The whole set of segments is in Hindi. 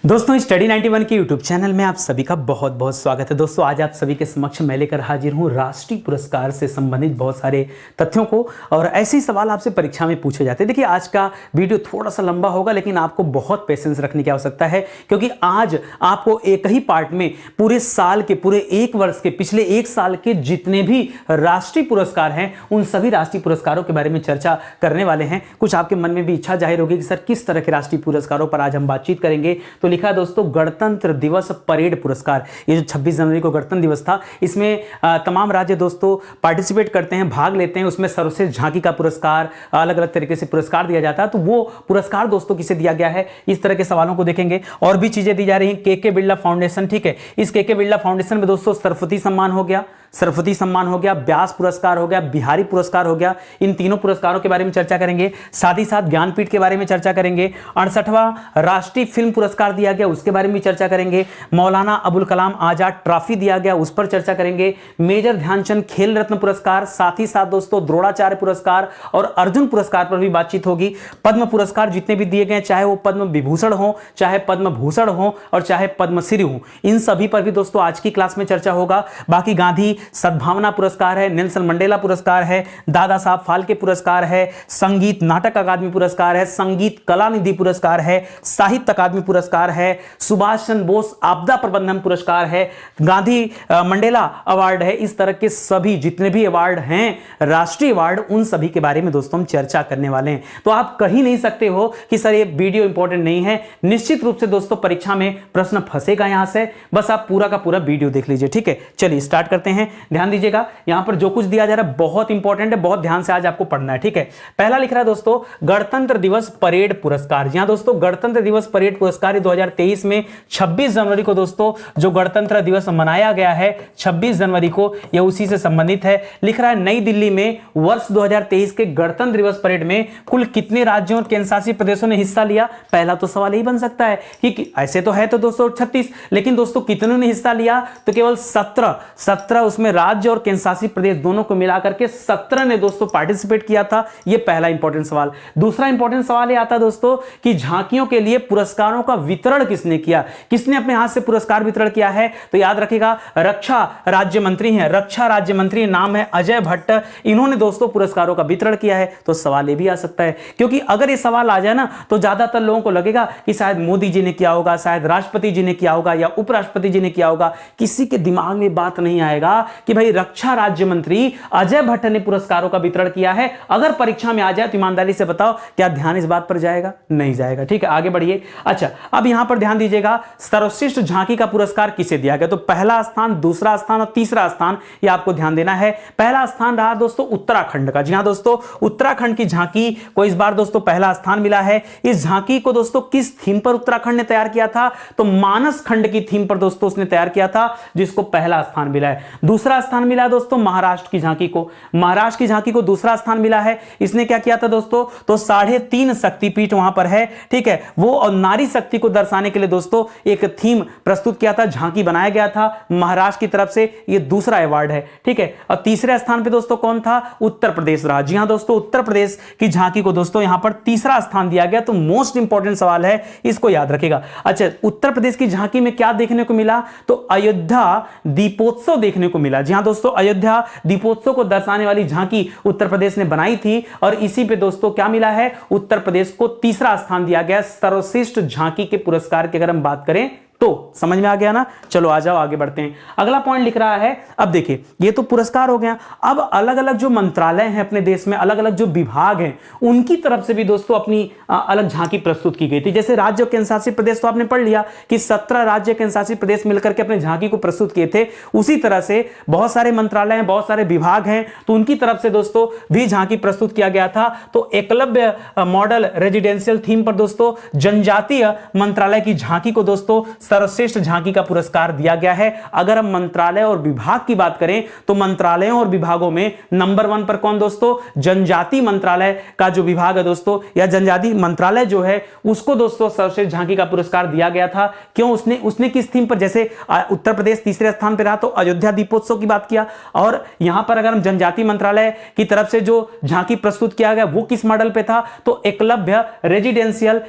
दोस्तों स्टडी 91 के यूट्यूब चैनल में आप सभी का बहुत बहुत स्वागत है। दोस्तों आज आप सभी के समक्ष मैं लेकर हाजिर हूं राष्ट्रीय पुरस्कार से संबंधित बहुत सारे तथ्यों को, और ऐसे ही सवाल आपसे परीक्षा में पूछे जाते हैं। देखिए आज का वीडियो थोड़ा सा लंबा होगा, लेकिन आपको बहुत पेशेंस रखने की आवश्यकता है, क्योंकि आज आपको एक ही पार्ट में पूरे साल के, पूरे एक वर्ष के, पिछले एक साल के जितने भी राष्ट्रीय पुरस्कार हैं उन सभी राष्ट्रीय पुरस्कारों के बारे में चर्चा करने वाले हैं। कुछ आपके मन में भी इच्छा जाहिर होगी कि सर किस तरह के राष्ट्रीय पुरस्कारों पर आज हम बातचीत करेंगे। तो लिखा है दोस्तों गणतंत्र दिवस परेड पुरस्कार। ये जो 26 जनवरी को गणतंत्र दिवस था, इसमें तमाम राज्य दोस्तों पार्टिसिपेट करते हैं, भाग लेते हैं। उसमें सर्वश्रेष्ठ झांकी का पुरस्कार, अलग अलग तरीके से पुरस्कार दिया जाता है। तो वो पुरस्कार दोस्तों किसे दिया गया है, इस तरह के सवालों को देखेंगे। और भी चीजें दी जा रही हैं। के बिरला फाउंडेशन, ठीक है, इस के बिरला फाउंडेशन में दोस्तों सरस्वती सम्मान हो गया, सरस्वती सम्मान हो गया, व्यास पुरस्कार हो गया, बिहारी पुरस्कार हो गया। इन तीनों पुरस्कारों के बारे में चर्चा करेंगे। साथ ही साथ ज्ञानपीठ के बारे में चर्चा करेंगे। 68वां राष्ट्रीय फिल्म पुरस्कार दिया गया, उसके बारे में चर्चा करेंगे। मौलाना अबुल कलाम आजाद ट्रॉफी दिया गया, उस पर चर्चा करेंगे। मेजर ध्यानचंद खेल रत्न पुरस्कार, साथ ही साथ दोस्तों द्रोणाचार्य पुरस्कार और अर्जुन पुरस्कार पर भी बातचीत होगी। पद्म पुरस्कार जितने भी दिए गए, चाहे वो पद्म विभूषण हो, चाहे पद्म भूषण हो और चाहे पद्मश्री हो, इन सभी पर भी दोस्तों आज की क्लास में चर्चा होगा। बाकी गांधी सद्भावना पुरस्कार है, नेल्सन मंडेला पुरस्कार है, दादा साहब फाल्के पुरस्कार है, संगीत नाटक अकादमी पुरस्कार है, संगीत कला निधि पुरस्कार है, साहित्य अकादमी पुरस्कार है, सुभाष चंद्र बोस आपदा प्रबंधन पुरस्कार है, गांधी मंडेला अवार्ड है। इस तरह के सभी जितने भी अवार्ड हैं, राष्ट्रीय अवार्ड, उन सभी के बारे में दोस्तों हम चर्चा करने वाले हैं। तो आप कहीं नहीं सकते हो कि सर ये वीडियो इंपॉर्टेंट नहीं है। निश्चित रूप से दोस्तों परीक्षा में प्रश्न फंसेगा यहां से, बस आप पूरा का पूरा वीडियो देख लीजिए। ठीक है, चलिए स्टार्ट करते हैं। ध्यान दीजिएगा, यहां पर जो कुछ दिया जा रहा है बहुत इंपॉर्टेंट है, बहुत ध्यान से आज आपको पढ़ना है। ठीक है, पहला लिख रहा है दोस्तों गणतंत्र दिवस परेड पुरस्कार। जी हां दोस्तों, गणतंत्र दिवस परेड पुरस्कार 2023 में 26 जनवरी को दोस्तों जो गणतंत्र दिवस मनाया गया है 26 जनवरी को, यह उसी से संबंधित है। लिख रहा है नई दिल्ली में वर्ष 2023 के गणतंत्र दिवस परेड में कुल कितने राज्यों और केंद्र शासित प्रदेशों ने हिस्सा लिया। पहला तो सवाल यही बन सकता है कि ऐसे तो है तो दोस्तों 36, लेकिन दोस्तों कितनों ने हिस्सा लिया, तो केवल 17 उसमें राज्य और केंद्र शासित प्रदेश दोनों को मिलाकर के 17 ने दोस्तों पार्टिसिपेट किया था। यह पहला इंपॉर्टेंट सवाल। दूसरा इंपॉर्टेंट सवाल यह आता दोस्तों कि झांकियों के लिए पुरस्कारों का वितरण किसने किया, किसने अपने हाथ से पुरस्कार वितरण किया है। तो याद रखिएगा रक्षा राज्य मंत्री हैं, रक्षा राज्य मंत्री नाम है अजय भट्ट, इन्होंने दोस्तों पुरस्कारों का वितरण किया है। तो सवाल यह भी आ सकता है, क्योंकि अगर यह सवाल आ जाए ना तो ज्यादातर लोगों को लगेगा कि शायद मोदी जी ने किया होगा, शायद राष्ट्रपति जी ने किया होगा या उपराष्ट्रपति जी ने किया होगा। किसी के दिमाग में बात नहीं आएगा कि भाई रक्षा राज्य मंत्री अजय भट्ट ने पुरस्कारों का वितरण किया है। अगर परीक्षा में आ जाए तो ईमानदारी से बताओ क्या ध्यान इस बात पर जाएगा, नहीं जाएगा। ठीक है, आगे बढ़िए। अच्छा, अब यहां पर ध्यान दीजिएगा सर्वश्रेष्ठ झांकी का पुरस्कार किसे दिया गया। तो पहला स्थान, दूसरा स्थान और तीसरा स्थान, यह आपको ध्यान देना है। पहला स्थान रहा दोस्तों उत्तराखंड का। जी हां दोस्तों, उत्तराखंड की झांकी को इस बार दोस्तों पहला स्थान मिला है। इस झांकी को दोस्तों किस थीम पर उत्तराखंड ने तैयार किया था, तो मानस खंड की थीम पर दोस्तों उसने तैयार किया था, जिसको पहला स्थान मिला है। दूसरा स्थान मिला दोस्तों महाराष्ट्र की झांकी को, महाराष्ट्र की झांकी को दूसरा स्थान मिला है। इसने क्या किया था दोस्तों, तो 3.5 शक्तिपीठ वहां पर है। ठीक है, वो और नारी शक्ति को दर्शाने के लिए दोस्तों एक थीम प्रस्तुत किया था, झांकी बनाया गया था महाराष्ट्र की तरफ से। ये दूसरा अवार्ड है। ठीक है, और तीसरे स्थान पे दोस्तों कौन था, उत्तर प्रदेश रहा। जी हां दोस्तों, उत्तर प्रदेश की झांकी को दोस्तों यहां पर तीसरा स्थान दिया गया। तो मोस्ट इंपॉर्टेंट सवाल है, इसको याद रखिएगा। अच्छा, उत्तर प्रदेश की झांकी में क्या देखने को मिला, तो अयोध्या दीपोत्सव देखने को मिला। जी हां दोस्तों, अयोध्या दीपोत्सव को दर्शाने वाली झांकी उत्तर प्रदेश ने बनाई थी, और इसी पे दोस्तों क्या मिला है, उत्तर प्रदेश को तीसरा स्थान दिया गया सर्वश्रेष्ठ झांकी के पुरस्कार की अगर हम बात करें तो। समझ में आ गया ना। चलो आ जाओ आगे बढ़ते हैं। अगला पॉइंट लिख रहा है, अब देखिए ये तो पुरस्कार हो गया। अब अलग अलग जो मंत्रालय हैं अपने देश में, अलग अलग जो विभाग हैं, उनकी तरफ से भी दोस्तों अपनी अलग झांकी प्रस्तुत की गई थी। जैसे राज्य और केंद्र शासित प्रदेश तो आपने पढ़ लिया कि 17 राज्य केंद्र शासित प्रदेश मिलकर के अपने झांकी को प्रस्तुत किए थे। उसी तरह से बहुत सारे मंत्रालय हैं, बहुत सारे विभाग हैं, तो उनकी तरफ से दोस्तों भी झांकी प्रस्तुत किया गया था। तो एकलव्य मॉडल रेजिडेंशियल थीम पर दोस्तों जनजातीय मंत्रालय की झांकी को दोस्तों सर्वश्रेष्ठ झांकी का पुरस्कार दिया गया है। अगर हम मंत्रालय और विभाग की बात करें तो मंत्रालयों और विभागों में नंबर 1 पर कौन दोस्तों, जनजाति मंत्रालय का जो विभाग है दोस्तों, या जनजाति मंत्रालय जो है उसको दोस्तों सर्वश्रेष्ठ झांकी का पुरस्कार दिया गया था। क्यों? उसने किस थीम पर, जैसे उत्तर प्रदेश तीसरे स्थान पर रहा तो अयोध्या दीपोत्सव की बात किया, और यहां पर अगर हम जनजाति मंत्रालय की तरफ से जो झांकी प्रस्तुत किया गया वो किस मॉडल पे था, तो एकलव्य रेजिडेंशियल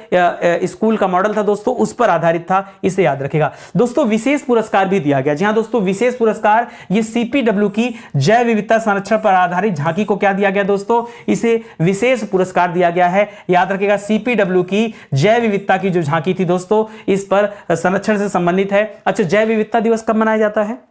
स्कूल का मॉडल था दोस्तों, उस पर आधारित था, इसे याद रखेगा। दोस्तों विशेष पुरस्कार भी दिया गया। जी हां दोस्तों, विशेष पुरस्कार ये सीपीडब्ल्यू की जैव विविधता संरक्षण पर आधारित झांकी को क्या दिया गया दोस्तों, इसे विशेष पुरस्कार दिया गया है। याद रखेगा, सीपीडब्ल्यू की जैव विविधता की जो झांकी थी दोस्तों, इस पर संरक्षण से संबंधित है। अच्छा, जैव विविधता दिवस कब मनाया जाता है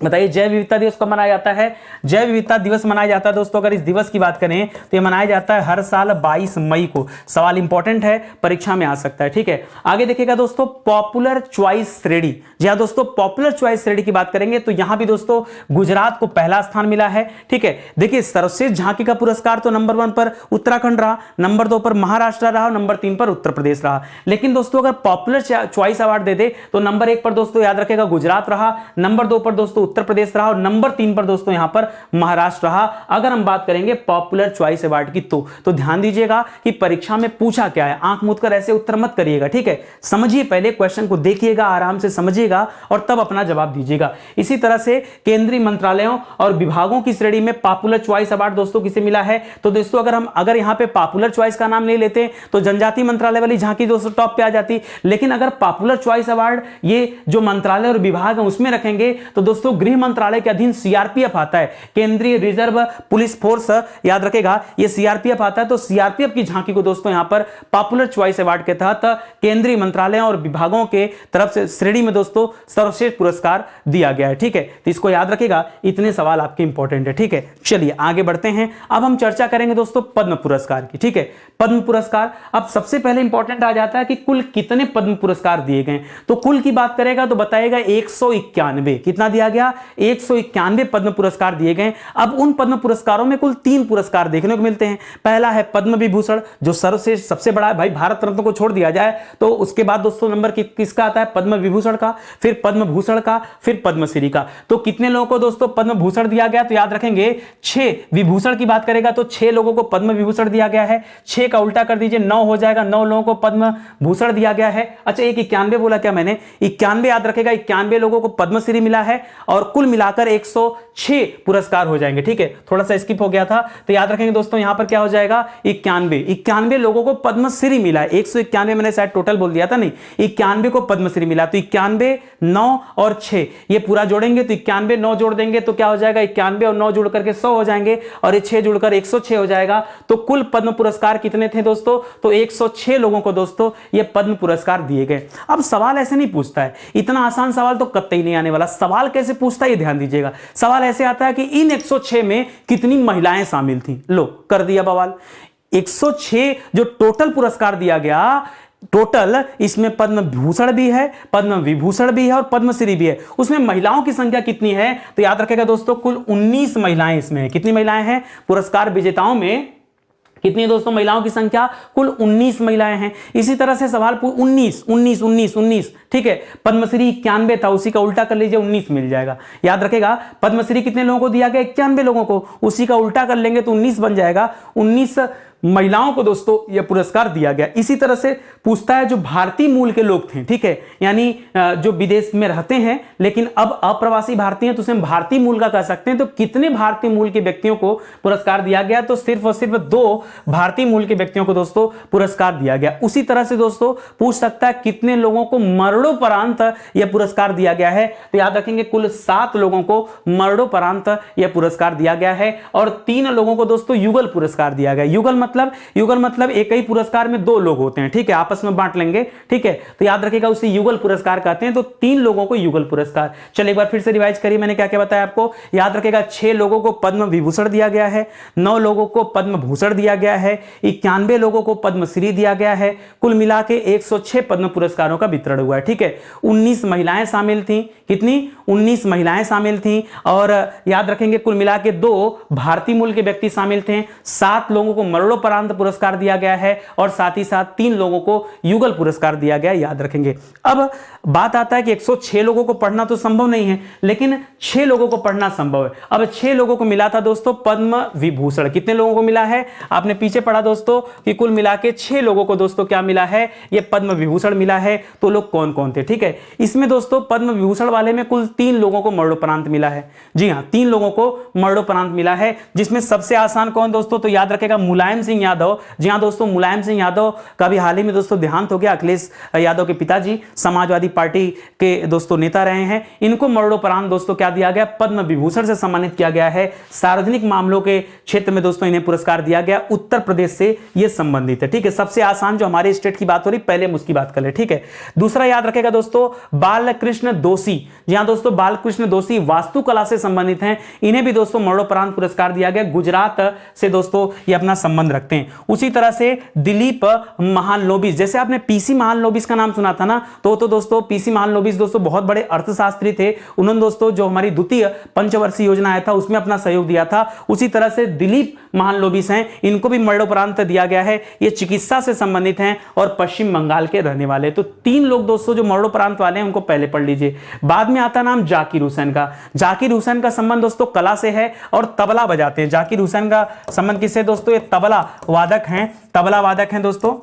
बताइए? जैव विविधता दिवस कब मनाया जाता है? जैव विविधता दिवस मनाया जाता है दोस्तों, अगर इस दिवस की बात करें तो यह मनाया जाता है हर साल 22 मई को। सवाल इंपॉर्टेंट है, परीक्षा में आ सकता है, ठीक है। आगे देखिएगा दोस्तों, पॉपुलर चॉइस श्रेणी। जी हां दोस्तों, पॉपुलर चॉइस श्रेणी की बात करेंगे तो यहां भी दोस्तों गुजरात को पहला स्थान मिला है, ठीक है। देखिए, सर्वश्रेष्ठ झांकी का पुरस्कार तो नंबर 1 पर उत्तराखंड रहा, नंबर 2 पर महाराष्ट्र रहा, नंबर 3 पर उत्तर प्रदेश रहा। लेकिन दोस्तों अगर पॉपुलर चॉइस अवार्ड दे दे तो नंबर 1 पर दोस्तों याद रखेगा गुजरात रहा, नंबर 2 पर दोस्तों उत्तर प्रदेश रहा, और नंबर 3 पर दोस्तों यहां पर महाराष्ट्र रहा। अगर हम बात करेंगे पॉपुलर चॉइस अवार्ड की तो ध्यान दीजिएगा कि परीक्षा में पूछा क्या है, आंख मूंद कर ऐसे उत्तर मत करिएगा, ठीक है। समझिए, पहले क्वेश्चन को देखिएगा, आराम से समझिएगा और तब अपना जवाब दीजिएगा। इसी तरह से केंद्रीय मंत्रालयों और विभागों की श्रेणी में पॉपुलर चॉइस अवार्ड दोस्तों किसे मिला है, तो दोस्तों अगर यहां पे पॉपुलर चॉइस का नाम नहीं लेते तो जनजाति मंत्रालय वाली झांकी दोस्तों टॉप पे आ जाती। लेकिन अगर पॉपुलर चॉइस अवार्ड ये जो मंत्रालय और विभाग है उसमें रखेंगे तो दोस्तों गृह मंत्रालय के अधीन सीआरपीएफ आता है, केंद्रीय रिजर्व पुलिस फोर्स, याद रखेगा ये सीआरपीएफ आता है। तो सीआरपीएफ की झांकी को दोस्तों यहां पर पॉपुलर चॉइस अवार्ड के तहत केंद्रीय मंत्रालयों और विभागों के तरफ से श्रेणी में दोस्तों सर्वश्रेष्ठ पुरस्कार दिया गया है, ठीक है। तो इसको याद रखेगा, इतने सवाल आपके इंपॉर्टेंट है, ठीक है। चलिए आगे बढ़ते हैं। अब हम चर्चा करेंगे दोस्तों पद्म पुरस्कार की, ठीक है। पद्म पुरस्कार, अब सबसे पहले इंपॉर्टेंट आ जाता है कि कुल कितने पद्म पुरस्कार दिए गए। तो कुल की बात करेगा तो बताएगा 191। कितना दिया गया? 191 पद्म पुरस्कार दिए गए। अब उन पद्म पुरस्कारों में कुल 3 पुरस्कार देखने को मिलते हैं। पहला है पद्म विभूषण, जो सर्वश्रेष्ठ सबसे बड़ा है भाई, भारत रत्न को छोड़ दिया जाए तो उसके बाद दोस्तों नंबर किसका आता है? पद्म विभूषण का, फिर पद्म भूषण का, फिर पद्मश्री का। तो कितने लोगों को दोस्तों पद्म भूषण दिया गया? तो याद रखेंगे 6। विभूषण की बात करेगा तो 6 लोगों को पद्म विभूषण दिया गया है। 6 का उल्टा कर दीजिए, 9 हो जाएगा। 9 लोगों को पद्म भूषण दिया गया है। अच्छा, एक 91 बोला क्या मैंने? 91 याद रखेगा, 91 लोगों को पद्मश्री मिला है और कुल मिलाकर 106 पुरस्कार हो जाएंगे, ठीक है। थोड़ा सा स्किप हो गया था, तो याद रखेंगे दोस्तों यहां पर क्या हो जाएगा? 91 लोगों को पद्मश्री मिला है। 191 मैंने शायद टोटल बोल दिया था, नहीं, 91 को पद्मश्री मिला। तो 91, 9 और 6 ये पूरा जोड़ेंगे तो 91, 9 जोड़ देंगे तो क्या हो जाएगा? 91 और 9 जुड़ करके 100 हो जाएंगे और ये 6 जुड़कर 106 हो जाएगा। तो कुल पद्म पुरस्कार कितने थे दोस्तों? तो 106 लोगों को दोस्तों ये पद्म पुरस्कार दिए गए। अब सवाल ऐसे नहीं पूछता है, इतना आसान सवाल तो कतई नहीं आने वाला। सवाल कैसे पूछता है ये ध्यान दीजिएगा। सवाल ऐसे आता है कि इन 106 में कितनी महिलाएं शामिल थी। लो कर दिया बवाल। 106 जो टोटल पुरस्कार दिया गया, टोटल इसमें पद्म भूषण भी है, पद्म विभूषण भी है और पद्मश्री भी है। उसमें महिलाओं की संख्या कितनी है? तो याद रखेगा दोस्तों कुल 19 महिलाएं इसमें हैं। कितनी महिलाएं हैं? पुरस्कार विजेताओं में कितनी दोस्तों महिलाओं की संख्या? कुल 19 महिलाएं हैं। इसी तरह से सवाल 19, ठीक है। पद्मश्री 91 था, उसी का उल्टा कर लीजिए, 19 मिल जाएगा। याद रखेगा पद्मश्री कितने लोगों को दिया गया? 91 लोगों को, उसी का उल्टा कर लेंगे तो 19 बन जाएगा। 19 महिलाओं को दोस्तों यह पुरस्कार दिया गया। इसी तरह से पूछता है जो भारतीय मूल के लोग थे, ठीक है, यानी जो विदेश में रहते हैं लेकिन अब अप्रवासी भारतीय हैं, तो उसे हम भारतीय मूल का कह सकते हैं। तो कितने भारतीय मूल के व्यक्तियों को पुरस्कार दिया गया? तो सिर्फ और सिर्फ 2 भारतीय मूल के व्यक्तियों को दोस्तों पुरस्कार दिया गया। उसी तरह से दोस्तों पूछ सकता है कितने लोगों को मरणोपरांत यह पुरस्कार दिया गया है? तो याद रखेंगे कुल 7 लोगों को मरणोपरांत यह पुरस्कार दिया गया है और 3 लोगों को दोस्तों युगल पुरस्कार दिया गया। युगल मतलब एक ही पुरस्कार में 2 लोग होते हैं, ठीक है, आपस में बांट लेंगे, ठीक है। तो याद रखिएगा उसे युगल पुरस्कार कहते हैं। तो 3 लोगों को युगल पुरस्कार। चलिए एक बार फिर से रिवाइज करिए, मैंने क्या क्या बताया आपको। याद रखिएगा 6 लोगों को पद्म विभूषण दिया गया है, 9 लोगों को पद्म भूषण दिया गया है, 91 लोगों को पद्मश्री दिया गया है। कुल मिला के 106 पद्म पुरस्कारों का वितरण हुआ है, ठीक है। 19 महिलाएं शामिल थी। कितनी? 19 महिलाएं शामिल थी। और याद रखेंगे कुल मिला के 2 भारतीय मूल के व्यक्ति शामिल थे। 7 लोगों को मरणोपरांत पुरस्कार दिया गया है और साथ ही साथ 3 लोगों को युगल पुरस्कार दिया गया, याद रखेंगे। अब बात आता है कि 106 लोगों को पढ़ना तो संभव नहीं है, लेकिन 6 लोगों को पढ़ना संभव है। अब 6 लोगों को मिला था दोस्तों पद्म विभूषण। कितने लोगों को मिला है? आपने पीछे पढ़ा दोस्तों कि कुल मिला के 6 लोगों को दोस्तों क्या मिला है? ये पद्म विभूषण मिला है। तो लोग कौन कौन थे? ठीक है, इसमें दोस्तों पद्म विभूषण वाले में कुल 3 लोगों को मरणोपरांत मिला है। जी हाँ, 3 लोगों को मरणोपरांत मिला है, जिसमें सबसे आसान कौन दोस्तों? तो याद रखेगा मुलायम सिंह यादव। जी हाँ दोस्तों, मुलायम सिंह यादव का भी हाल ही में दोस्तों देहांत हो गया। अखिलेश यादव के पिताजी समाजवादी पार्टी के दोस्तों नेता रहे हैं। इनको मरणोपरांत दोस्तों क्या दिया गया? पद्म विभूषण से सम्मानित किया गया है। सार्वजनिक मामलों के क्षेत्र में दोस्तों इन्हें पुरस्कार दिया गया। उत्तर प्रदेश से ये संबंधित है। ठीक है, सबसे आसान जो हमारे स्टेट की बात हो रही, पहले उसकी बात कर ले। ठीक है, दूसरा याद रखेगा दोस्तों बालकृष्ण दोषी। जी हाँ दोस्तों, बालकृष्ण दोषी वास्तुकला से संबंधित हैं। इन्हें भी दोस्तों मरणोपरांत पुरस्कार दिया गया। गुजरात से दोस्तों ये अपना संबंध रखते हैं। उसी तरह से दिलीप महालनोबिस, जैसे आपने पीसी महालनोबिस का नाम सुना था ना, तो दोस्तों पीसी महालनोबिस दोस्तों बहुत बड़े अर्थशास्त्री थे। उन्होंने दोस्तों जो हमारी द्वितीय पंचवर्षीय योजना आया था उसमें अपना सहयोग दिया था। उसी तरह से दिलीप महालनोबिस हैं, इनको भी मरणोपरांत दिया गया है। ये चिकित्सा से संबंधित हैं और पश्चिम बंगाल के रहने वाले। तो 3 लोग दोस्तों जो मरणोपरांत वाले हैं उनको पहले पढ़ लीजिए। बाद में आता नाम जाकिर हुसैन का। जाकिर हुसैन का संबंध दोस्तों कला से है और तबला बजाते हैं। जाकिर हुसैन का संबंध किससे दोस्तों? ये तबला वादक हैं, तबला वादक हैं दोस्तों।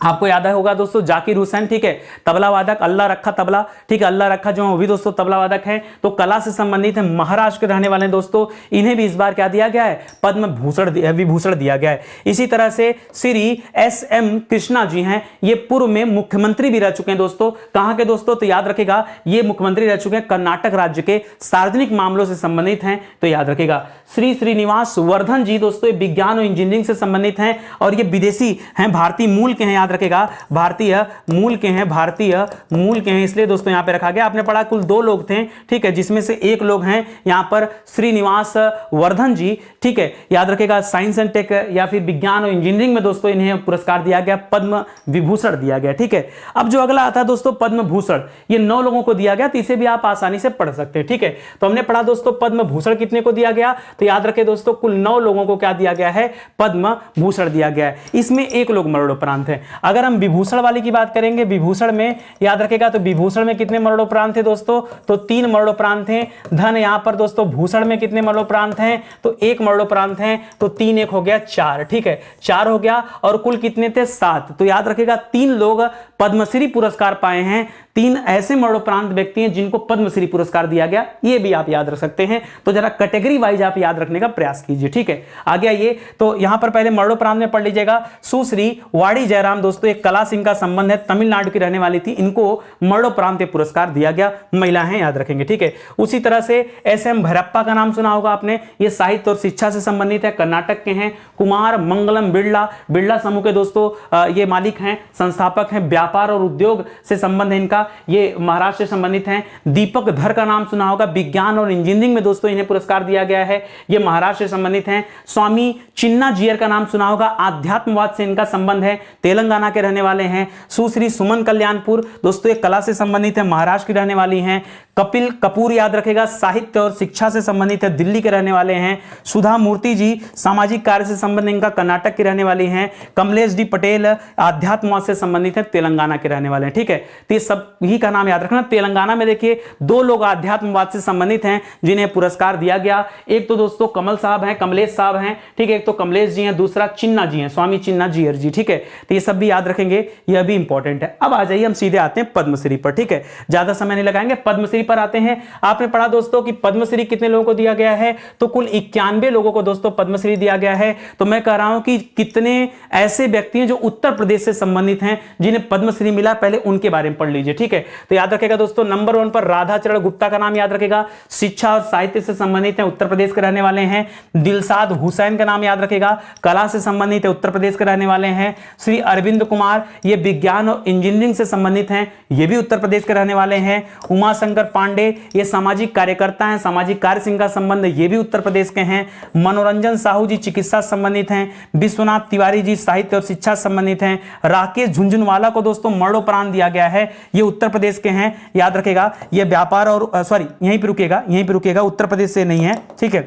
आपको याद होगा दोस्तों जाकिर हुसैन, ठीक है, तबला वादक। अल्लाह रखा तबला, ठीक है, अल्लाह रखा जो भी दोस्तों तबला वादक है, तो कला से संबंधित है। महाराष्ट्र के रहने वाले दोस्तों, इन्हें भी इस बार क्या दिया गया है? पद्म विभूषण दिया गया है। इसी तरह से श्री SM कृष्णा जी हैं, ये पूर्व में मुख्यमंत्री भी रह चुके हैं दोस्तों। कहां के दोस्तों? तो याद रखेगा ये मुख्यमंत्री रह चुके हैं कर्नाटक राज्य के, सार्वजनिक मामलों से संबंधित हैं, तो याद रखेगा। श्री श्रीनिवास वर्धन जी दोस्तों विज्ञान और इंजीनियरिंग से संबंधित हैं और ये विदेशी हैं, भारतीय मूल के हैं, याद रखेगा, भारतीय मूल के हैं, भारतीय मूल के हैं, इसलिए दोस्तों यहां पे रखा गया। आपने पढ़ा कुल 2 लोग थे, ठीक है, जिसमें से एक लोग हैं यहां पर श्रीनिवास वर्धन जी, ठीक है, याद रखेगा। साइंस एंड टेक या फिर विज्ञान और इंजीनियरिंग में दोस्तों इन्हें पुरस्कार दिया गया, पद्म विभूषण दिया गया। ठीक है, अब जो अगला आता है दोस्तों पद्म भूषण, ये 9 लोगों को दिया गया, तो इसे भी आप आसानी से पढ़ सकते हैं। ठीक है, तो हमने पढ़ा दोस्तों पद्म भूषण कितने को दिया गया, तो याद रखें दोस्तों कुल 9 लोगों को क्या दिया गया है? पद्म भूषण दिया गया है। इसमें 1 लोग मरणोपरांत है। अगर हम विभूषण वाली की बात करेंगे, विभूषण में याद रखेगा तो विभूषण में कितने मरणोपरांत थे दोस्तों? तो 3 मरणोपरांत हैं। धन यहां पर दोस्तों भूषण में कितने मरणोपरांत हैं? तो 1 मरणोपरांत हैं, तो 3 1 हो गया 4। ठीक है, 4 हो गया और कुल कितने थे? 7। तो याद रखेगा 3 लोग पद्मश्री पुरस्कार पाए हैं। 3 ऐसे मरणोपरांत व्यक्ति हैं जिनको पद्मश्री पुरस्कार दिया गया, ये भी आप याद रख सकते हैं। तो जरा कैटेगरी वाइज आप याद रखने का प्रयास कीजिए। ठीक है, आ गया ये, तो यहां पर पहले मरणोपरांत में पढ़ लीजिएगा। सुश्री वाड़ी जयराम दोस्तों एक कला सिंह का संबंध है, तमिलनाडु की रहने वाली थी, इनको मरणोपरांत पुरस्कार दिया गया, महिला हैं, याद रखेंगे। ठीक है, उसी तरह से SM भैरप्पा का नाम सुना होगा आपने, ये साहित्य और शिक्षा से संबंधित है, कर्नाटक के हैं। कुमार मंगलम बिरला, बिरला समूह के दोस्तों ये मालिक हैं, संस्थापक हैं, व्यापार और उद्योग से संबंध है इनका, ये महाराष्ट्र से संबंधित हैं। दीपक धर का नाम सुना होगा, विज्ञान और इंजीनियरिंग में दोस्तों इन्हें पुरस्कार दिया गया है, ये महाराष्ट्र से संबंधित हैं। स्वामी चिन्ना जियर का नाम सुना होगा, आध्यात्मवाद से इनका संबंध है, तेलंगाना के रहने वाले हैं। सुश्री सुमन कल्याणपुर दोस्तों एक कला से संबंधित है, महाराष्ट्र की रहने वाली हैं। कपिल कपूर याद रखेगा साहित्य और शिक्षा से संबंधित है, दिल्ली के रहने वाले हैं। सुधा मूर्ति जी सामाजिक कार्य से संबंधित, इनका कर्नाटक की रहने वाली हैं। कमलेश डी पटेल आध्यात्मवाद से संबंधित है, तेलंगाना के रहने वाले हैं। ठीक है, तो ये सब ही का नाम याद रखना। तेलंगाना में देखिए 2 लोग आध्यात्मवाद से संबंधित हैं जिन्हें पुरस्कार दिया गया। एक तो दोस्तों कमल साहब हैं, कमलेश साहब हैं, ठीक है, एक तो कमलेश जी हैं, दूसरा चिन्ना जी हैं, स्वामी चिन्ना जियर जी। ठीक है, तो ये सब भी याद रखेंगे, यह भी इंपॉर्टेंट है। अब आ जाइए हम सीधे आते हैं पद्मश्री पर। ठीक है, ज्यादा समय नहीं लगाएंगे, पद्मश्री पर आते हैं। आपने पढ़ा दोस्तों कि पद्मश्री कितने लोगों को दिया गया है, तो कुल 91 लोगों को दोस्तों पद्मश्री दिया गया है। तो मैं कह रहा हूं कि कितने ऐसे व्यक्ति हैं जो उत्तर प्रदेश से संबंधित हैं जिन्हें पद्मश्री मिला, पहले उनके बारे में पढ़ लीजिए। ठीक है, तो याद रखेगा दोस्तों नंबर 1 पर राधाचरण गुप्ता का नाम याद रखेगा, शिक्षा और साहित्य से संबंधित है, उत्तर प्रदेश के रहने वाले हैं। दिलशाद हुसैन का नाम याद रखेगा, कला से संबंधित है, उत्तर प्रदेश के रहने वाले हैं। श्री अरविंद कुमार ये विज्ञान और इंजीनियरिंग से संबंधित हैं, ये भी उत्तर प्रदेश के रहने वाले हैं। उमाशंकर पांडे ये सामाजिक कार्यकर्ता हैं, सामाजिक कार्य से इनका संबंध, ये भी उत्तर प्रदेश के हैं। मनोरंजन साहू जी चिकित्सा से संबंधित हैं। विश्वनाथ तिवारी जी साहित्य और शिक्षा से संबंधित हैं। राकेश झुंझुनवाला को दोस्तों मरणोपरांत दिया गया है, ये उत्तर प्रदेश के हैं, याद रखेगा। ये व्यापार और यहीं पे रुकेगा, उत्तर प्रदेश से नहीं है। ठीक है,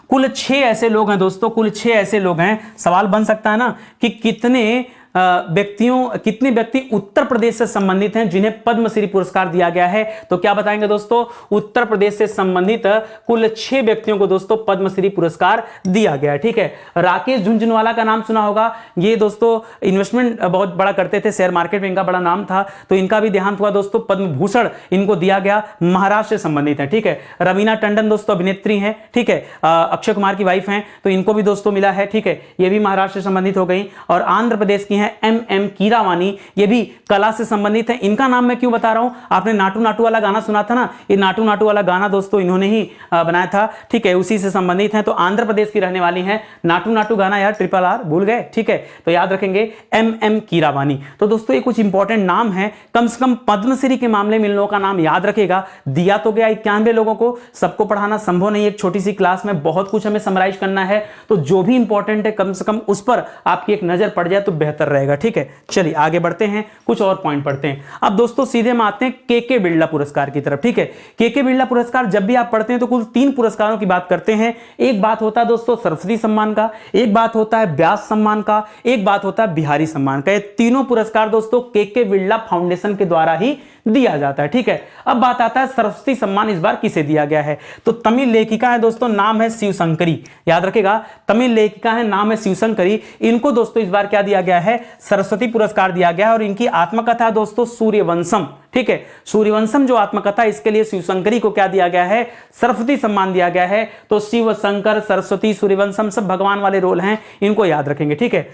कुल 6 ऐसे लोग हैं दोस्तों, कुल 6 ऐसे लोग हैं। सवाल बन सकता है ना कि कितने व्यक्ति उत्तर प्रदेश से संबंधित हैं जिन्हें पद्मश्री पुरस्कार दिया गया है। तो क्या बताएंगे दोस्तों, उत्तर प्रदेश से संबंधित कुल 6 व्यक्तियों को दोस्तों पद्मश्री पुरस्कार दिया गया है। ठीक है, राकेश झुनझुनवाला का नाम सुना होगा, ये दोस्तों इन्वेस्टमेंट बहुत बड़ा करते थे, शेयर मार्केट में इनका बड़ा नाम था, तो इनका भी देहांत हुआ दोस्तों। पद्म भूषण इनको दिया गया, महाराष्ट्र से संबंधित है। ठीक है, रवीना टंडन दोस्तों अभिनेत्री हैं। ठीक है, अक्षय कुमार की वाइफ हैं, तो इनको भी दोस्तों मिला है। ठीक है, ये भी महाराष्ट्र से संबंधित हो गई। और आंध्र प्रदेश की हैं एम कीरावानी, ये भी कला से संबंधित है। इनका नाम मैं क्यों बता रहा हूं, आपने नाटू नाटू वाला गाना सुना था ना, ये नाटू नाटू वाला गाना दोस्तों इन्होंने ही बनाया था। ठीक है, उसी से संबंधित है, तो आंध्र प्रदेश की रहने वाली हैं। नाटू नाटू गाना यार RRR भूल गए। ठीक है, तो याद रखेंगे एम कीरावानी। तो दोस्तों ये कुछ इंपॉर्टेंट नाम है, कम से कम पद्मश्री के मामले में इन लोगों का नाम याद रखेगा। दिया तो गया 91 लोगों को, सबको पढ़ाना संभव नहीं, एक छोटी सी क्लास में बहुत कुछ हमें समराइज करना है, तो जो भी इंपॉर्टेंट है कम से कम उस पर आपकी एक नजर पड़ जाए तो बेहतर रहेगा। ठीक है, चलिए आगे बढ़ते हैं, कुछ और पॉइंट पढ़ते हैं। अब दोस्तों सीधे हम आते हैं के बिरला पुरस्कार की तरफ। ठीक है, के बिरला पुरस्कार जब भी आप पढ़ते हैं तो कुल 3 पुरस्कारों की बात करते हैं। एक बात होता है दोस्तों सरस्वती सम्मान का, एक बात होता है व्यास सम्मान का, एक बात होता है बिहारी सम्मान का। ये तीनों पुरस्कार दोस्तों के बिरला फाउंडेशन के द्वारा ही दिया जाता है। ठीक है, अब बात आता है सरस्वती सम्मान इस बार किसे दिया गया है, तो तमिल लेखिका है दोस्तों, नाम है शिवशंकरी। याद रखेगा, तमिल लेखिका है, नाम है शिवशंकरी। इनको दोस्तों इस बार क्या दिया गया है, सरस्वती पुरस्कार दिया गया है। और इनकी आत्मकथा दोस्तों सूर्यवंशम। ठीक है, सूर्यवंशम जो आत्मकथा, इसके लिए शिवशंकरी को क्या दिया गया है, सरस्वती सम्मान दिया गया है। तो शिव शंकर सरस्वती सूर्यवंशम सब भगवान वाले रोल हैं, इनको याद रखेंगे। ठीक है,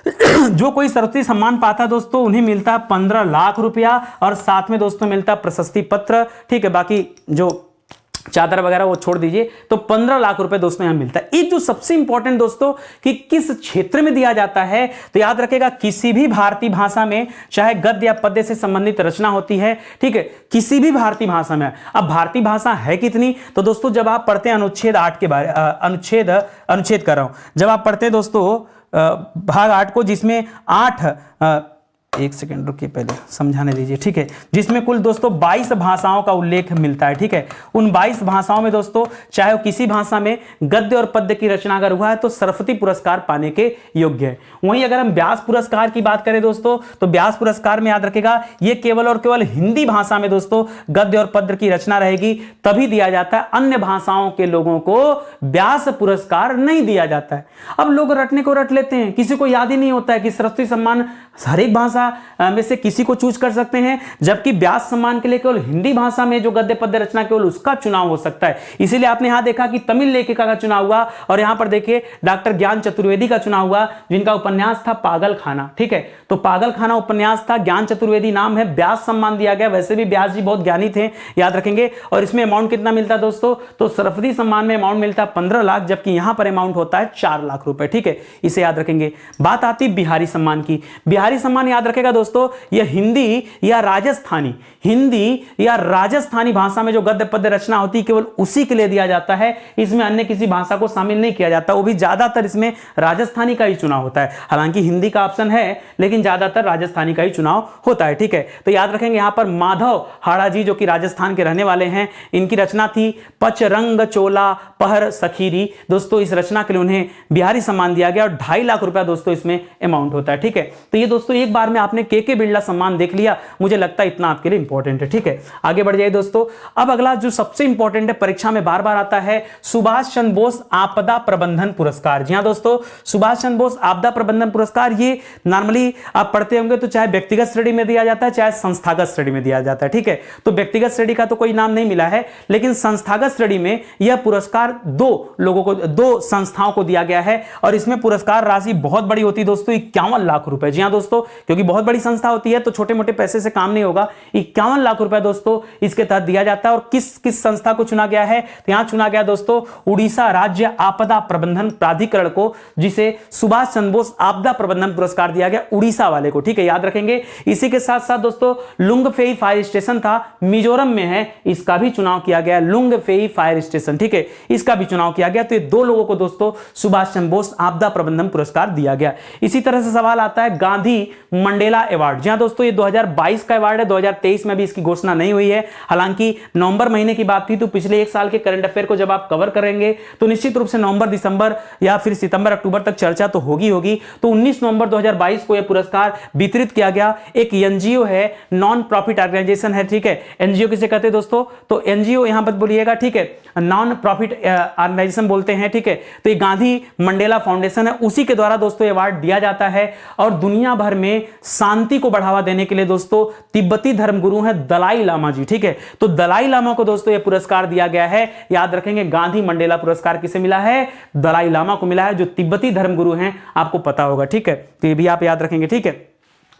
जो कोई सरस्वती सम्मान पाता दोस्तों उन्हें मिलता 15 लाख रुपया और साथ में दोस्तों मिलता प्रशस्ति पत्र। ठीक है, बाकी जो चादर वगैरह वो छोड़ दीजिए, तो 15 लाख रुपए दोस्तों यहां मिलता है। एक जो सबसे इंपॉर्टेंट दोस्तों कि किस क्षेत्र में दिया जाता है, तो याद रखेगा किसी भी भारतीय भाषा में चाहे गद्य या पद्य से संबंधित रचना होती है। ठीक है, किसी भी भारतीय भाषा में। अब भारतीय भाषा है कितनी, तो दोस्तों जब आप पढ़ते हैं अनुच्छेद 8 के बारे अनुच्छेद कर रहा हूं, जब आप पढ़ते हैं दोस्तों भाग 8 को, जिसमें 8 एक सेकंड रुकिए, पहले समझाने दीजिए। ठीक है, जिसमें कुल दोस्तों 22 भाषाओं का उल्लेख मिलता है। ठीक है, उन 22 भाषाओं में दोस्तों चाहे वो किसी भाषा में गद्य और पद्य की रचना अगर हुआ है तो सरस्वती पुरस्कार पाने के योग्य है। वहीं अगर हम व्यास पुरस्कार की बात करें दोस्तों, तो व्यास पुरस्कार में याद रखेगा ये केवल और केवल हिंदी भाषा में दोस्तों गद्य और पद्य की रचना रहेगी तभी दिया जाता है, अन्य भाषाओं के लोगों को व्यास पुरस्कार नहीं दिया जाता है। अब लोग रटने को रट लेते हैं, किसी को याद ही नहीं होता है कि सरस्वती सम्मान हर एक भाषा में से किसी को चूज कर सकते हैं, जबकि व्यास सम्मान के लिए केवल हिंदी भाषा में जो गद्य पद्य रचना केवल उसका चुनाव हो सकता है। इसीलिए आपने यहां देखा कि तमिल लेखिका का चुनाव हुआ, और यहां पर देखिए डॉक्टर ज्ञान चतुर्वेदी का चुनाव हुआ, जिनका उपन्यास था पागल खाना। ठीक है, तो पागल खाना उपन्यास था, ज्ञान चतुर्वेदी नाम है, व्यास सम्मान दिया गया। वैसे भी व्यास जी बहुत ज्ञानी थे, याद रखेंगे। और इसमें अमाउंट कितना मिलता है दोस्तों, तो सरस्वती सम्मान में अमाउंट मिलता है 15 लाख, जबकि यहां पर अमाउंट होता है 4 लाख रुपए। ठीक है, इसे याद रखेंगे। बात आती बिहारी सम्मान की। बिहारी सम्मान याद रखेगा दोस्तों, यह हिंदी या राजस्थानी भाषा में जो गद्य पद्य रचना होती है केवल उसी के लिए दिया जाता है, इसमें अन्य किसी भाषा को शामिल नहीं किया जाता। वो भी ज्यादातर इसमें राजस्थानी का ही चुनाव होता है, हालांकि हिंदी का ऑप्शन है लेकिन ज्यादातर राजस्थानी का ही चुनाव होता है। ठीक है, तो याद रखेंगे यहां पर माधव हाड़ा जी जो कि राजस्थान के रहने वाले हैं, इनकी रचना थी पचरंग चोला पहर सखीरी। दोस्तों इस रचना के लिए उन्हें बिहारी सम्मान दिया गया और 2.5 लाख रुपया दोस्तों इसमें अमाउंट होता है। ठीक है, तो ये दोस्तों एक बार में आपने के बिरला सम्मान देख लिया, मुझे लगता है इतना आपके लिए इंपॉर्टेंट है। ठीक है, आगे बढ़ जाइए दोस्तों। अब अगला जो सबसे इंपॉर्टेंट है, परीक्षा में बार बार आता है, सुभाष चंद्र बोस आपदा प्रबंधन पुरस्कार। जी हां दोस्तों, सुभाष चंद्र बोस आपदा प्रबंधन पुरस्कार ये नॉर्मली आप पढ़ते होंगे तो चाहे व्यक्तिगत श्रेणी में दिया जाता है चाहे संस्थागत श्रेणी में दिया जाता है। ठीक है, तो व्यक्तिगत श्रेणी का तो कोई नाम नहीं मिला है, लेकिन संस्थागत श्रेणी में यह पुरस्कार 2 संस्थाओं को दिया गया है, और इसमें पुरस्कार राशि बहुत बड़ी होती है दोस्तों, 51 लाख रुपए। जी हां दोस्तों, क्योंकि बहुत बड़ी संस्था होती है तो छोटे मोटे पैसे से काम नहीं होगा। 51 लाख रुपए दोस्तों इसके तहत दिया जाता है। और किस संस्था को चुना गया है, तो यहां चुना गया दोस्तों उड़ीसा राज्य आपदा प्रबंधन प्राधिकरण को, जिसे सुभाष चंद्र बोस आपदा प्रबंधन पुरस्कार दिया गया, उड़ीसा वाले को। ठीक है, याद रखेंगे। इसी के साथ साथ दोस्तों लुंगफेई फायर स्टेशन था, मिजोरम में है, इसका भी चुनाव किया गया, लुंगफेई फायर स्टेशन। ठीक है, इसका भी चुनाव किया गया। तो ये 2 लोगों को दोस्तों सुभाष चंद्र बोस आपदा प्रबंधन पुरस्कार दिया गया। इसी तरह से सवाल आता है गांधी मंडल मंडेला अवार्ड। जी हां दोस्तों, ये 2022 का अवार्ड है, 2023 में भी इसकी घोषणा नहीं हुई है। हालांकि नवंबर महीने की बात थी, तो पिछले एक साल के करंट अफेयर को जब आप कवर करेंगे तो निश्चित रूप से नवंबर, दिसंबर या फिर सितंबर, अक्टूबर तक चर्चा तो होगी। तो 19 नवंबर 2022 को यह पुरस्कार वितरित किया गया। एक एनजीओ है, नॉन प्रॉफिट ऑर्गेनाइजेशन है, ठीक है। एनजीओ किसे कहते हैं दोस्तों? तो एनजीओ यहां पर बोलिएगा, ठीक है, नॉन प्रॉफिट ऑर्गेनाइजेशन बोलते हैं, ठीक है। तो ये गांधी मंडेला फाउंडेशन है, उसी के द्वारा दोस्तों अवार्ड दिया जाता है। और दुनिया भर में शांति को बढ़ावा देने के लिए दोस्तों तिब्बती धर्मगुरु हैं दलाई लामा जी, ठीक है। तो दलाई लामा को दोस्तों यह पुरस्कार दिया गया है। याद रखेंगे, गांधी मंडेला पुरस्कार किसे मिला है? दलाई लामा को मिला है, जो तिब्बती धर्मगुरु हैं, आपको पता होगा, ठीक है। तो ये भी आप याद रखेंगे, ठीक है।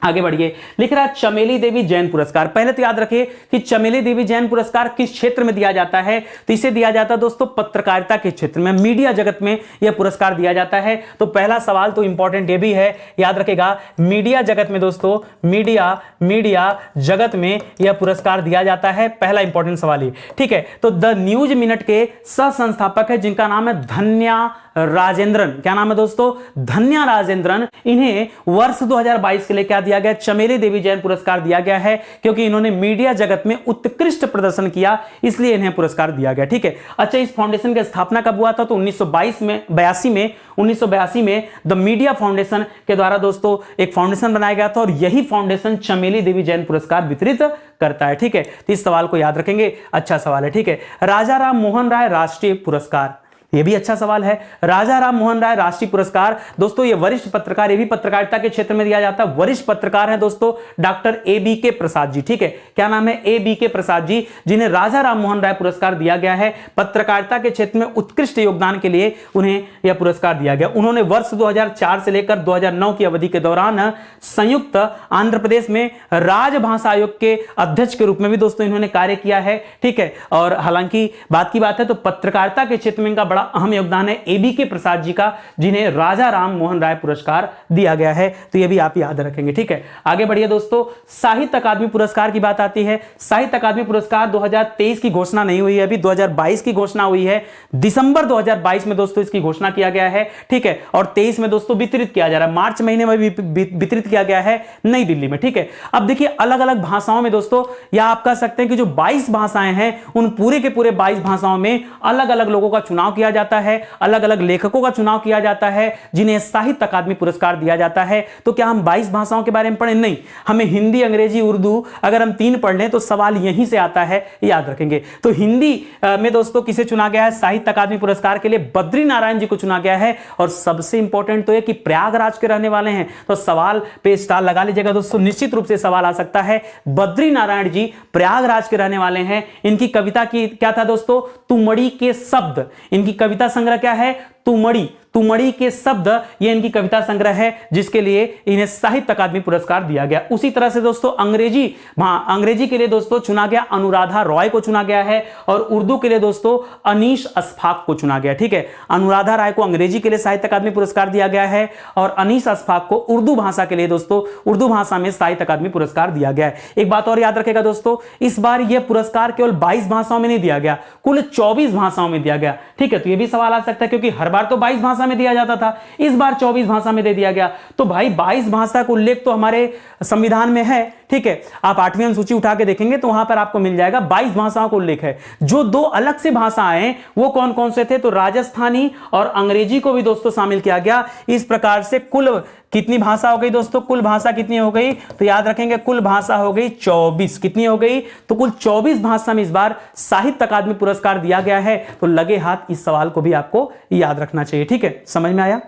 आगे बढ़िए, लिख रहा है चमेली देवी जैन पुरस्कार। पहले तो याद रखिए कि चमेली देवी जैन पुरस्कार किस क्षेत्र में दिया जाता है? तो इसे दिया जाता है दोस्तों पत्रकारिता के क्षेत्र में, मीडिया जगत में यह पुरस्कार दिया जाता है। तो पहला सवाल तो इंपॉर्टेंट ये भी है, याद रखेगा, मीडिया जगत में दोस्तों, मीडिया जगत में यह पुरस्कार दिया जाता है। पहला इंपॉर्टेंट सवाल ये, ठीक है। तो द न्यूज मिनट के सह संस्थापक है, जिनका नाम है धन्या राजेंद्रन। क्या नाम है दोस्तों? धन्या राजेंद्रन। इन्हें वर्ष 2022 के लिए क्या दिया गया? चमेली देवी जैन पुरस्कार दिया गया है, क्योंकि इन्होंने मीडिया जगत में उत्कृष्ट प्रदर्शन किया, इसलिए इन्हें पुरस्कार दिया गया, ठीक है। अच्छा, इस फाउंडेशन की स्थापना कब हुआ था? तो 1982 में द मीडिया फाउंडेशन के द्वारा दोस्तों एक फाउंडेशन बनाया गया था, और यही फाउंडेशन चमेली देवी जैन पुरस्कार वितरित करता है, ठीक है। तो इस सवाल को याद रखेंगे, अच्छा सवाल है, ठीक है। राजा राम मोहन राय राष्ट्रीय पुरस्कार, यह भी अच्छा सवाल है। राजा राम मोहन राय राष्ट्रीय पुरस्कार दोस्तों, ये वरिष्ठ पत्रकार, ये भी पत्रकारिता के क्षेत्र में दिया जाता है। वरिष्ठ पत्रकार हैं दोस्तों डॉक्टर A.B.K. प्रसाद जी, ठीक है। क्या नाम है? A.B.K. प्रसाद जी, जिन्हें राजा राम मोहन राय पुरस्कार दिया गया है। पत्रकारिता के क्षेत्र में उत्कृष्ट योगदान के लिए उन्हें यह पुरस्कार दिया गया। उन्होंने वर्ष 2004 से लेकर 2009 की अवधि के दौरान संयुक्त आंध्र प्रदेश में राजभाषा आयोग के अध्यक्ष के रूप में भी दोस्तों इन्होंने कार्य किया है, ठीक है। और हालांकि बात की बात है तो पत्रकारिता के क्षेत्र में इनका बड़ा अहम योगदान है A.B.K. प्रसाद जी का, जिन्हें राजा राम मोहन राय पुरस्कार दिया गया है। तो ये भी आप याद रखेंगे, ठीक है। आगे बढ़िए दोस्तों, साहित्य अकादमी पुरस्कार की बात आती है। साहित्य अकादमी पुरस्कार 2023 की घोषणा नहीं हुई है, अभी 2022 की घोषणा हुई है। दिसंबर 2022 में दोस्तों इसकी घोषणा किया गया है, ठीक है। और 23 में दोस्तों वितरित किया जा रहा है, मार्च महीने में वितरित किया गया है नई दिल्ली में, ठीक है। अब देखिए, अलग अलग भाषाओं में दोस्तों, या आप कह सकते हैं कि जो 22 भाषाएं हैं, उन पूरे के पूरे 22 भाषाओं में अलग अलग लोगों का चुनाव किया जाता है, अलग अलग लेखकों का चुनाव किया जाता है, जिन्हें साहित्य अकादमी पुरस्कार दिया जाता है। तो क्या हम 22 भाषाओं के बारे में पढ़ें? नहीं, हमें हिंदी, अंग्रेजी, उर्दू अगर हम 3 पढ़ लें तो सवाल यहीं से आता है, याद रखेंगे। तो हिंदी में दोस्तों किसे चुना गया है साहित्य अकादमी पुरस्कार के लिए? बद्री नारायण जी को चुना गया है। और सबसे इंपॉर्टेंट तो यह कि प्रयागराज के रहने वाले हैं, तो सवाल पे स्टार लगा लीजिएगा दोस्तों, निश्चित रूप से सवाल आ सकता है। बद्री नारायण जी प्रयागराज के रहने वाले हैं। इनकी कविता की क्या था दोस्तों? तुमड़ी के शब्द। इनकी कविता संग्रह क्या है? तुमड़ी के शब्द, ये इनकी कविता संग्रह है, जिसके लिए इन्हें साहित्य अकादमी पुरस्कार दिया गया। उसी तरह से दोस्तों अंग्रेजी के लिए दोस्तों चुना गया अनुराधा रॉय को चुना गया है, और उर्दू के लिए दोस्तों अनीश अशफाक को चुना गया, ठीक है। अनुराधा राय को अंग्रेजी के लिए साहित्य अकादमी पुरस्कार दिया गया है, और अनीश अशफाक को उर्दू भाषा के लिए दोस्तों उर्दू भाषा में साहित्य अकादमी पुरस्कार दिया गया है। एक बात और याद रखेगा दोस्तों, इस बार यह पुरस्कार केवल 22 भाषाओं में नहीं दिया गया, कुल 24 भाषाओं में दिया गया, ठीक है। तो यह भी सवाल आ सकता है, क्योंकि हर बार तो 22 भाषा में दिया जाता था, इस बार 24 भाषा में दे दिया गया। तो भाई 22 भाषा का उल्लेख तो हमारे संविधान में है, ठीक है। आप 8वीं अनुसूची उठा के देखेंगे तो वहां पर आपको मिल जाएगा 22 भाषाओं का उल्लेख है। जो 2 अलग से भाषाएं वो कौन कौन से थे? तो राजस्थानी और अंग्रेजी को भी दोस्तों शामिल किया गया। इस प्रकार से कुल कितनी भाषा हो गई दोस्तों? कुल भाषा कितनी हो गई? तो याद रखेंगे, कुल भाषा हो गई 24। कितनी हो गई? तो कुल 24 भाषा में इस बार साहित्य अकादमी पुरस्कार दिया गया है। तो लगे हाथ इस सवाल को भी आपको याद रखना चाहिए, ठीक है। समझ में आया?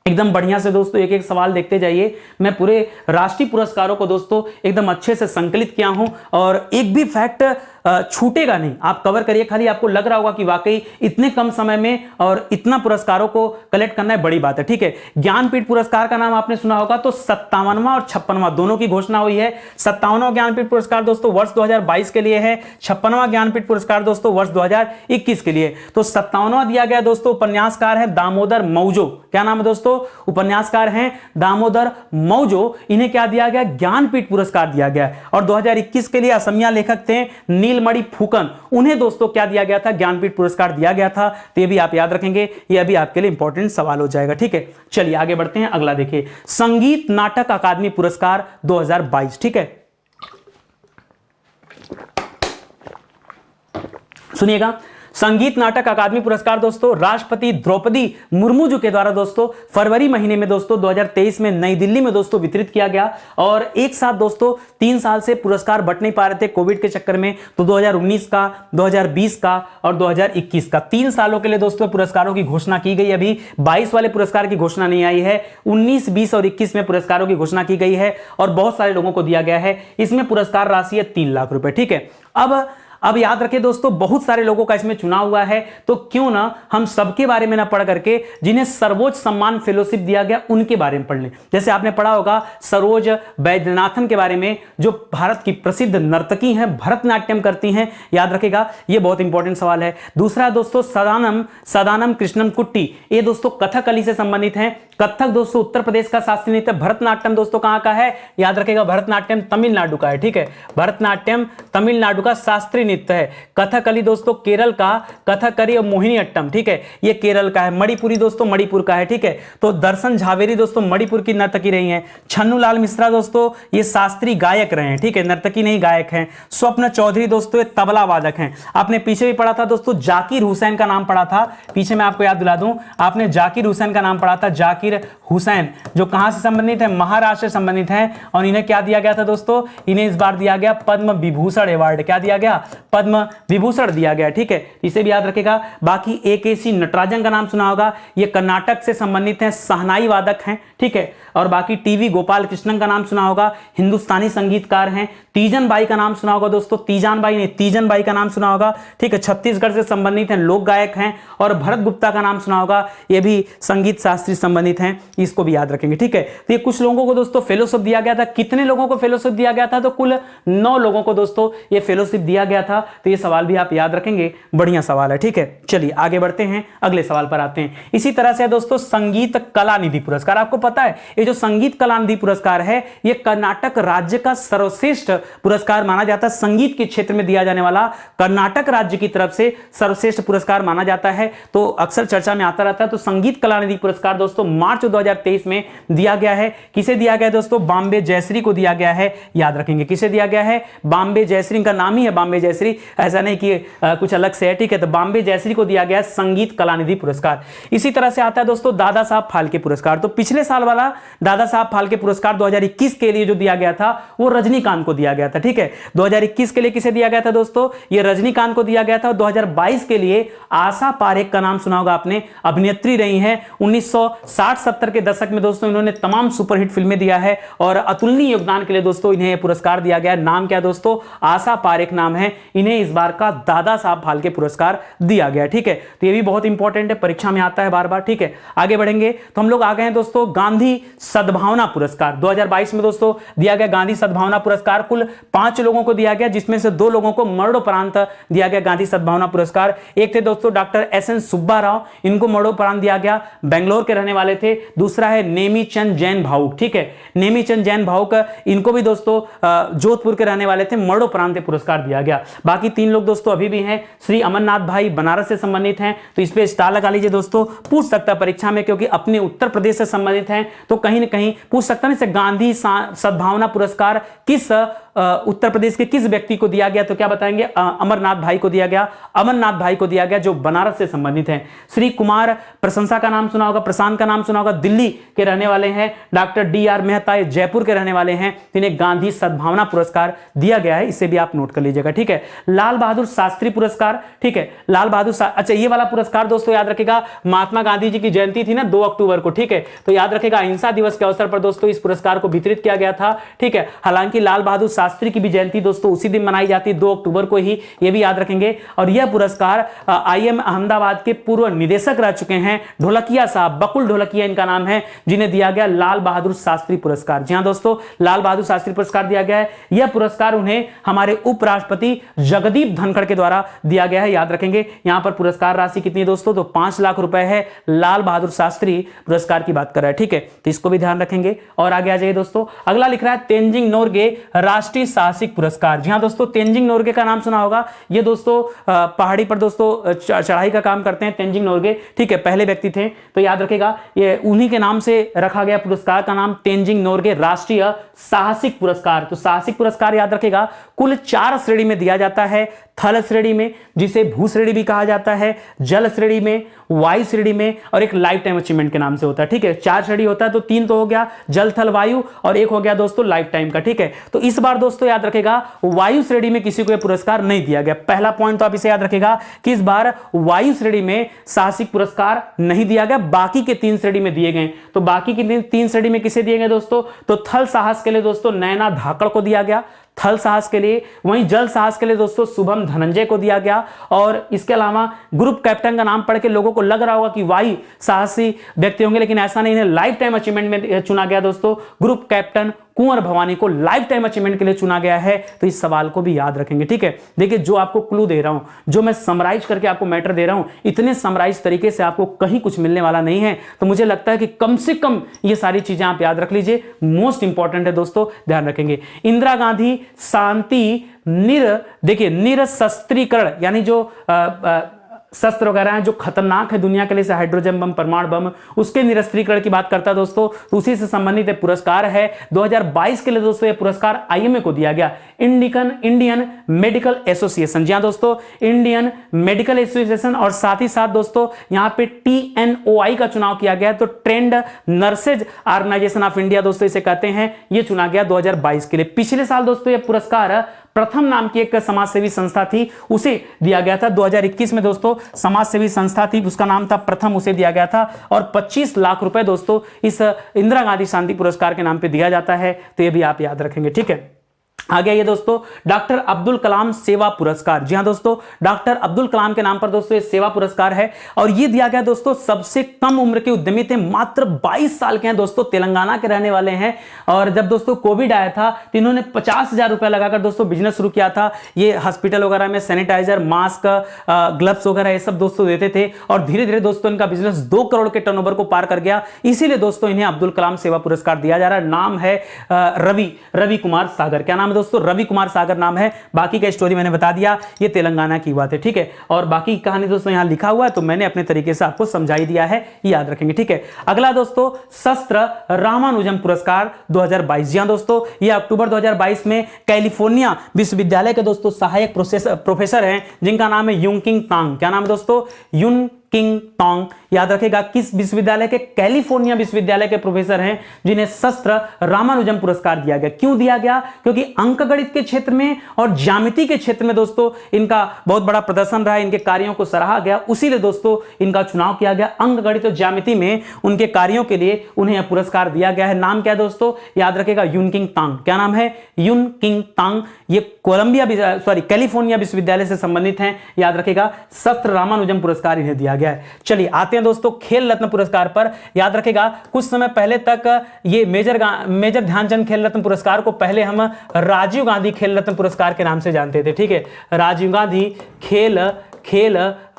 एकदम बढ़िया से दोस्तों एक एक सवाल देखते जाइए। मैं पूरे राष्ट्रीय पुरस्कारों को दोस्तों एकदम अच्छे से संकलित किया हूं, और एक भी फैक्ट छूटेगा नहीं, आप कवर करिए। खाली आपको लग रहा होगा कि वाकई इतने कम समय में और इतना पुरस्कारों को कलेक्ट करना है बड़ी बात है, ठीक है। ज्ञानपीठ पुरस्कार का नाम आपने सुना होगा, तो 57वां और 56वां दोनों की घोषणा हुई है। 57वां ज्ञानपीठ पुरस्कार दोस्तों वर्ष 2022 के लिए है, 56वां ज्ञानपीठ पुरस्कार दोस्तों वर्ष 2021 के लिए। तो 57वां दिया गया दोस्तों, उपन्यासकार है दामोदर मौजो। क्या नाम है दोस्तों? उपन्यासकार हैं दामोदर मौजो। इन्हें क्या दिया गया? ज्ञानपीठ पुरस्कार दिया गया। और 2021 के लिए असमिया लेखक थे नील नीलमणि फुकन, उन्हें दोस्तों क्या दिया गया था, ज्ञानपीठ पुरस्कार दिया गया था। तो ये भी आप याद रखेंगे, ये भी आपके लिए इंपॉर्टेंट सवाल हो जाएगा। ठीक है, चलिए आगे बढ़ते हैं। अगला देखिए, संगीत नाटक अकादमी पुरस्कार 2022। ठीक है, सुनिएगा, संगीत नाटक अकादमी पुरस्कार दोस्तों राष्ट्रपति द्रौपदी मुर्मू जी के द्वारा दोस्तों फरवरी महीने में दोस्तों 2023 में नई दिल्ली में दोस्तों वितरित किया गया। और एक साथ दोस्तों 3 साल से पुरस्कार बंट नहीं पा रहे थे कोविड के चक्कर में, तो 2019 का, 2020 का और 2021 का 3 सालों के लिए दोस्तों पुरस्कारों की घोषणा की गई। अभी 22 वाले पुरस्कार की घोषणा नहीं आई है, 19, 20 और 21 में पुरस्कारों की घोषणा की गई है और बहुत सारे लोगों को दिया गया है। इसमें पुरस्कार राशि है 3 लाख रुपए। ठीक है, अब याद रखें दोस्तों, बहुत सारे लोगों का इसमें चुनाव हुआ है, तो क्यों ना हम सबके बारे में ना पढ़ करके जिन्हें सर्वोच्च सम्मान फेलोशिप दिया गया उनके बारे में पढ़ लें। जैसे आपने पढ़ा होगा सरोज वैद्यनाथन के बारे में, जो भारत की प्रसिद्ध नर्तकी हैं, भरतनाट्यम करती हैं, याद रखेगा, यह बहुत इंपॉर्टेंट सवाल है। दूसरा दोस्तों सदानम कृष्णम कुट्टी, ये दोस्तों कथकली से संबंधित हैं। कथक दोस्तों उत्तर प्रदेश का शास्त्रीय नृत्य। भरतनाट्यम दोस्तों कहां का है, याद रखेगा, भरतनाट्यम तमिलनाडु का है। ठीक है, भरतनाट्यम तमिलनाडु का शास्त्रीय नृत्य है। कथकली दोस्तों केरल का, कथकली और मोहिनीअट्टम, ठीक है, ये केरल का है। मणिपुरी दोस्तों मणिपुर का है। ठीक है, तो दर्शन झावेरी दोस्तों मणिपुर की नर्तकी रही हैं। छन्नूलाल मिश्रा दोस्तों ये शास्त्रीय गायक रहे हैं। ठीक है, नर्तकी नहीं गायक हैं। स्वप्न चौधरी दोस्तों ये तबला वादक हैं। आपने पीछे भी पढ़ा था दोस्तों, जाकिर हुसैन का नाम पढ़ा था, पीछे मैं आपको याद दिला दूं, आपने जाकिर हुसैन का नाम पढ़ा था। जाकिर हुसैन जो कहां से संबंधित है, महाराष्ट्र से संबंधित हैं। और इन्हें क्या दिया गया था दोस्तों, इन्हें इस बार दिया गया पद्म विभूषण अवार्ड। क्या दिया गया, पद्म विभूषण दिया गया। ठीक है, इसे भी याद रखेगा। बाकी AKC नटराजन का नाम सुना होगा, ये कर्नाटक से संबंधित हैं, सहनाई वादक हैं। ठीक है, और बाकी TV गोपाल कृष्णन का नाम सुना होगा, हिंदुस्तानी संगीतकार हैं। तीजन बाई का नाम सुना होगा दोस्तों, तीजान बाई नहीं, तीजन बाई का नाम सुना होगा। ठीक है, छत्तीसगढ़ से संबंधित हैं, लोक गायक हैं। और भरत गुप्ता का नाम सुना होगा, ये भी संगीत शास्त्री संबंधित हैं, इसको भी याद रखेंगे। ठीक है, तो ये कुछ लोगों को दोस्तों फेलोशिप दिया गया था। कितने लोगों को फेलोशिप दिया गया था, तो कुल 9 लोगों को दोस्तों ये फेलोशिप दिया गया था। तो ये सवाल भी आप याद रखेंगे, बढ़िया सवाल है। ठीक है, चलिए आगे बढ़ते हैं, अगले सवाल पर आते हैं। इसी तरह से दोस्तों संगीत कला निधि पुरस्कार, आपको पता है ये जो संगीत कला निधि पुरस्कार है, ये कर्नाटक राज्य का सर्वश्रेष्ठ पुरस्कार माना जाता है। संगीत के क्षेत्र में दिया जाने वाला कर्नाटक राज्य की तरफ से सर्वश्रेष्ठ पुरस्कार माना जाता है, तो अक्सर चर्चा में आता रहता है। तो संगीत कला निधि पुरस्कार दोस्तों मार्च 2023 में दिया गया है। किसे दिया गया दोस्तों, बॉम्बे जयश्री को दिया गया है, याद रखेंगे। किसे दिया गया है, बॉम्बे जयश्री, का नाम ही है बॉम्बे जयश्री, ऐसा नहीं कि कुछ अलग से है। ठीक है, तो बॉम्बे जयश्री को दिया गया है संगीत कला निधि पुरस्कार। इसी तरह से आता है दोस्तों दादा साहब फाल्के पुरस्कार। तो पिछले साल वाला दादा साहब फाल्के पुरस्कार 2021 के लिए जो दिया गया था वो रजनीकांत को दिया गया था। ठीक है, 2021 के लिए किसे दिया गया था दोस्तों, ये रजनीकांत को दिया गया था। 2022 के लिए आशा पारेख का नाम सुना होगा आपने, अभिनेत्री रही हैं। 1960-70 के दशक में दोस्तों इन्होंने तमाम सुपरहिट फिल्में दिया है और अतुलनीय योगदान के लिए दोस्तों इन्हें पुरस्कार दिया गया। नाम क्या दोस्तों, आशा पारेख नाम है। इन्हें इस बार का दादा साहब फाल्के पुरस्कार दिया गया। ठीक है, तो ये भी बहुत इंपॉर्टेंट है, परीक्षा में आता है बार बार। ठीक है, आगे बढ़ेंगे तो हम लोग आ गए हैं दोस्तों गांधी सद्भावना पुरस्कार 2022 में दोस्तों दिया गया। गांधी सद्भावना पुरस्कार कुल 5 लोगों को दिया गया, जिसमें से 2 लोगों को मरणोपरांत दिया गया गांधी सद्भावना पुरस्कार। एक थे दोस्तों डॉक्टर SN सुब्बा राव, इनको मरणोपरांत दिया गया, बेंगलोर के रहने वाले थे। दूसरा है नेमीचंद जैन भावुक। ठीक है, नेमीचंद जैन भावुक, इनको भी दोस्तों जोधपुर के रहने वाले थे, मरणोपरांत पुरस्कार दिया गया। बाकी 3 लोग दोस्तों अभी भी हैं, श्री अमरनाथ भाई बनारस से संबंधित हैं, तो इस पे स्टार लगा लीजिए दोस्तों, पूछ सकता है परीक्षा में, क्योंकि अपने उत्तर प्रदेश से संबंधित हैं, तो कहीं ना कहीं पूछ सकता है। गांधी सद्भावना पुरस्कार किस उत्तर प्रदेश के किस व्यक्ति को दिया गया, तो क्या बताएंगे, अमरनाथ भाई को दिया गया। अमरनाथ भाई को दिया गया जो बनारस से संबंधित हैं। श्री कुमार प्रशंसा का नाम सुना होगा, प्रशांत का नाम सुना होगा, दिल्ली के रहने वाले हैं। डॉक्टर DR मेहता जयपुर के रहने वाले हैं, इन्हें गांधी सद्भावना पुरस्कार दिया गया है, इसे भी आप नोट कर लीजिएगा। ठीक है, लाल बहादुर शास्त्री पुरस्कार। ठीक है, लाल बहादुर अच्छा ये वाला पुरस्कार दोस्तों याद रखेगा, महात्मा गांधी जी की जयंती थी ना 2 अक्टूबर को। ठीक है, तो याद रखेगा अहिंसा दिवस के अवसर पर दोस्तों इस पुरस्कार को वितरित किया गया था। ठीक है, हालांकि लाल बहादुर शास्त्री की भी जयंती दोस्तों उसी दिन मनाई जाती है 2 अक्टूबर को ही, ये भी याद रखेंगे। और यह पुरस्कार IIM अहमदाबाद के पूर्व निदेशक रह चुके हैं ढोलकिया साहब, बकुल ढोलकिया इनका नाम है, जिन्हें दिया गया लाल बहादुर शास्त्री पुरस्कार। जी हां दोस्तों, लाल बहादुर शास्त्री पुरस्कार दिया गया है। यह पुरस्कार उन्हें हमारे उपराष्ट्रपति जगदीप धनखड़ के द्वारा दिया गया है, याद रखेंगे। यहां पर पुरस्कार राशि कितनी है दोस्तों, तो 5 लाख रुपए है। लाल बहादुर शास्त्री पुरस्कार की बात कर रहा है, ठीक है, तो इसको भी ध्यान रखेंगे। और आगे आ जाइए दोस्तों, अगला लिख रहा है तेंजिंग नोरगे राष्ट्रीय साहसिक पुरस्कार। जी हां दोस्तों, तेंजिंग नोरगे का नाम सुना होगा। ये दोस्तों पहाड़ी पर दोस्तों चढ़ाई का काम करते हैं तेंजिंग नोरगे, ठीक है, पहले व्यक्ति थे, तो याद रखेगा ये उन्हीं के नाम से रखा गया पुरस्कार का नाम तेंजिंग नोरगे राष्ट्रीय साहसिक पुरस्कार। तो साहसिक पुरस्कार याद रखेगा कुल 4 श्रेणी में दिया जाता है। थल श्रेणी में, जिसे भू श्रेणी भी कहा जाता है, जल श्रेणी में, वायु श्रेणी में, और एक लाइफ टाइम अचीवमेंट के नाम से होता है, ठीक है। 4 श्रेणी होता है, तो 3 तो हो गया, जल थल वायु, और एक हो गया दोस्तों लाइफ टाइम का, ठीक है। तो इस बार दोस्तों याद रखेगा वायु श्रेणी में किसी को यह पुरस्कार नहीं दिया गया। पहला पॉइंट तो आप इसे याद रखेगा कि इस बार वायु श्रेणी में साहसिक पुरस्कार नहीं दिया गया, बाकी के 3 श्रेणी में दिए गए। तो बाकी की 3 श्रेणी में किसे दिए गए दोस्तों, तो थल साहस के लिए दोस्तों नैना धाकड़ को दिया गया, थल साहस के लिए। वहीं जल साहस के लिए दोस्तों शुभम धनंजय को दिया गया। और इसके अलावा ग्रुप कैप्टन का नाम पढ़ के लोगों को लग रहा होगा कि वायु साहसी व्यक्ति होंगे, लेकिन ऐसा नहीं है। लाइफ टाइम अचीवमेंट में चुना गया दोस्तों ग्रुप कैप्टन कुंवर भवानी को लाइफ टाइम अचीवमेंट के लिए चुना गया है। तो इस सवाल को भी याद रखेंगे, ठीक है। देखिए, जो आपको क्लू दे रहा हूं, जो मैं समराइज करके आपको मैटर दे रहा हूं, इतने समराइज तरीके से आपको कहीं कुछ मिलने वाला नहीं है। तो मुझे लगता है कि कम से कम ये सारी चीजें आप याद रख लीजिए, मोस्ट इंपॉर्टेंट है दोस्तों, ध्यान रखेंगे। इंदिरा गांधी शांति देखिए निरशस्त्रीकरण, यानी जो शस्त्र वगैरह हैं जो खतरनाक है दुनिया के लिए, जैसे हाइड्रोजन बम, परमाणु बम, उसके निरस्त्रीकरण की बात करता है दोस्तों। तो उसी से संबंधित पुरस्कार है 2022 के लिए दोस्तों। ये पुरस्कार आईएमए को दिया गया, इंडियन मेडिकल एसोसिएशन। जी हां दोस्तों, इंडियन मेडिकल एसोसिएशन। और साथ ही साथ दोस्तों यहां पे TNOI का चुनाव किया गया, तो trained nurses organisation of India दोस्तों इसे कहते हैं, ये चुना गया 2022 के लिए। पिछले साल दोस्तों ये पुरस्कार प्रथम नाम की एक समाजसेवी संस्था थी, उसे दिया गया था। 2021 में दोस्तों समाजसेवी संस्था थी, उसका नाम था प्रथम, उसे दिया गया था। और 25 लाख रुपए दोस्तों इस इंदिरा गांधी शांति पुरस्कार के नाम पे दिया जाता है। तो ये भी आप याद रखेंगे, ठीक है। आगे ये दोस्तों डॉक्टर अब्दुल कलाम सेवा पुरस्कार। जी हां दोस्तों, डॉक्टर अब्दुल कलाम के नाम पर दोस्तों ये सेवा पुरस्कार है। और ये दिया गया दोस्तों सबसे कम उम्र के उद्यमी थे, मात्र 22 साल के हैं दोस्तों, तेलंगाना के रहने वाले हैं। और जब दोस्तों कोविड आया था तो इन्होंने 50,000 रुपए लगाकर दोस्तों बिजनेस शुरू किया था। ये हॉस्पिटल वगैरह में सैनिटाइजर, मास्क, ग्लव्स वगैरह ये सब दोस्तों देते थे। और धीरे धीरे दोस्तों इनका बिजनेस 2 करोड़ के टर्नओवर को पार कर गया। इसीलिए दोस्तों इन्हें अब्दुल कलाम सेवा पुरस्कार दिया जा रहा है। नाम है रवि कुमार सागर। क्या नाम है दोस्तों, रवि कुमार सागर नाम है। बाकी का स्टोरी मैंने बता दिया, ये तेलंगाना की बात है, ठीक है। और बाकी की कहानी दोस्तों यहां लिखा हुआ है, तो मैंने अपने तरीके से आपको समझाई दिया है, याद रखेंगे, ठीक है। अगला दोस्तों शस्त्र रामानुजम पुरस्कार 2022। जी हां दोस्तों, ये अक्टूबर 2022 में कैलिफोर्निया विश्वविद्यालय के दोस्तों सहायक प्रोफेसर हैं, जिनका नाम है युनकिंग तांग। क्या नाम है दोस्तों, युनकिंग तांग। याद रखेगा किस विश्वविद्यालय के, कैलिफोर्निया विश्वविद्यालय के प्रोफेसर हैं, जिन्हें शस्त्र रामानुजम पुरस्कार दिया गया। क्यों दिया गया, क्योंकि अंकगणित के क्षेत्र में और ज्यामिति के क्षेत्र में दोस्तों इनका बहुत बड़ा प्रदर्शन रहा, इनके कार्यों को सराहा गया, उसीलिए दोस्तों इनका चुनाव किया गया। अंकगणित और ज्यामिति में उनके कार्यों के लिए उन्हें यह पुरस्कार दिया गया है। नाम क्या है दोस्तों, याद रखेगा युनकिंग तांग। क्या नाम है, युनकिंग तांग। ये कैलिफोर्निया विश्वविद्यालय से संबंधित हैं, याद रखेगा। शस्त्र रामानुजम पुरस्कार इन्हें दिया गया है। चलिए आते हैं दोस्तों खेल रत्न पुरस्कार पर। याद रखेगा कुछ समय पहले तक ये मेजर ध्यानचंद खेल रत्न पुरस्कार को पहले हम राजीव गांधी खेल रत्न पुरस्कार के नाम से जानते थे, ठीक है। राजीव गांधी खेल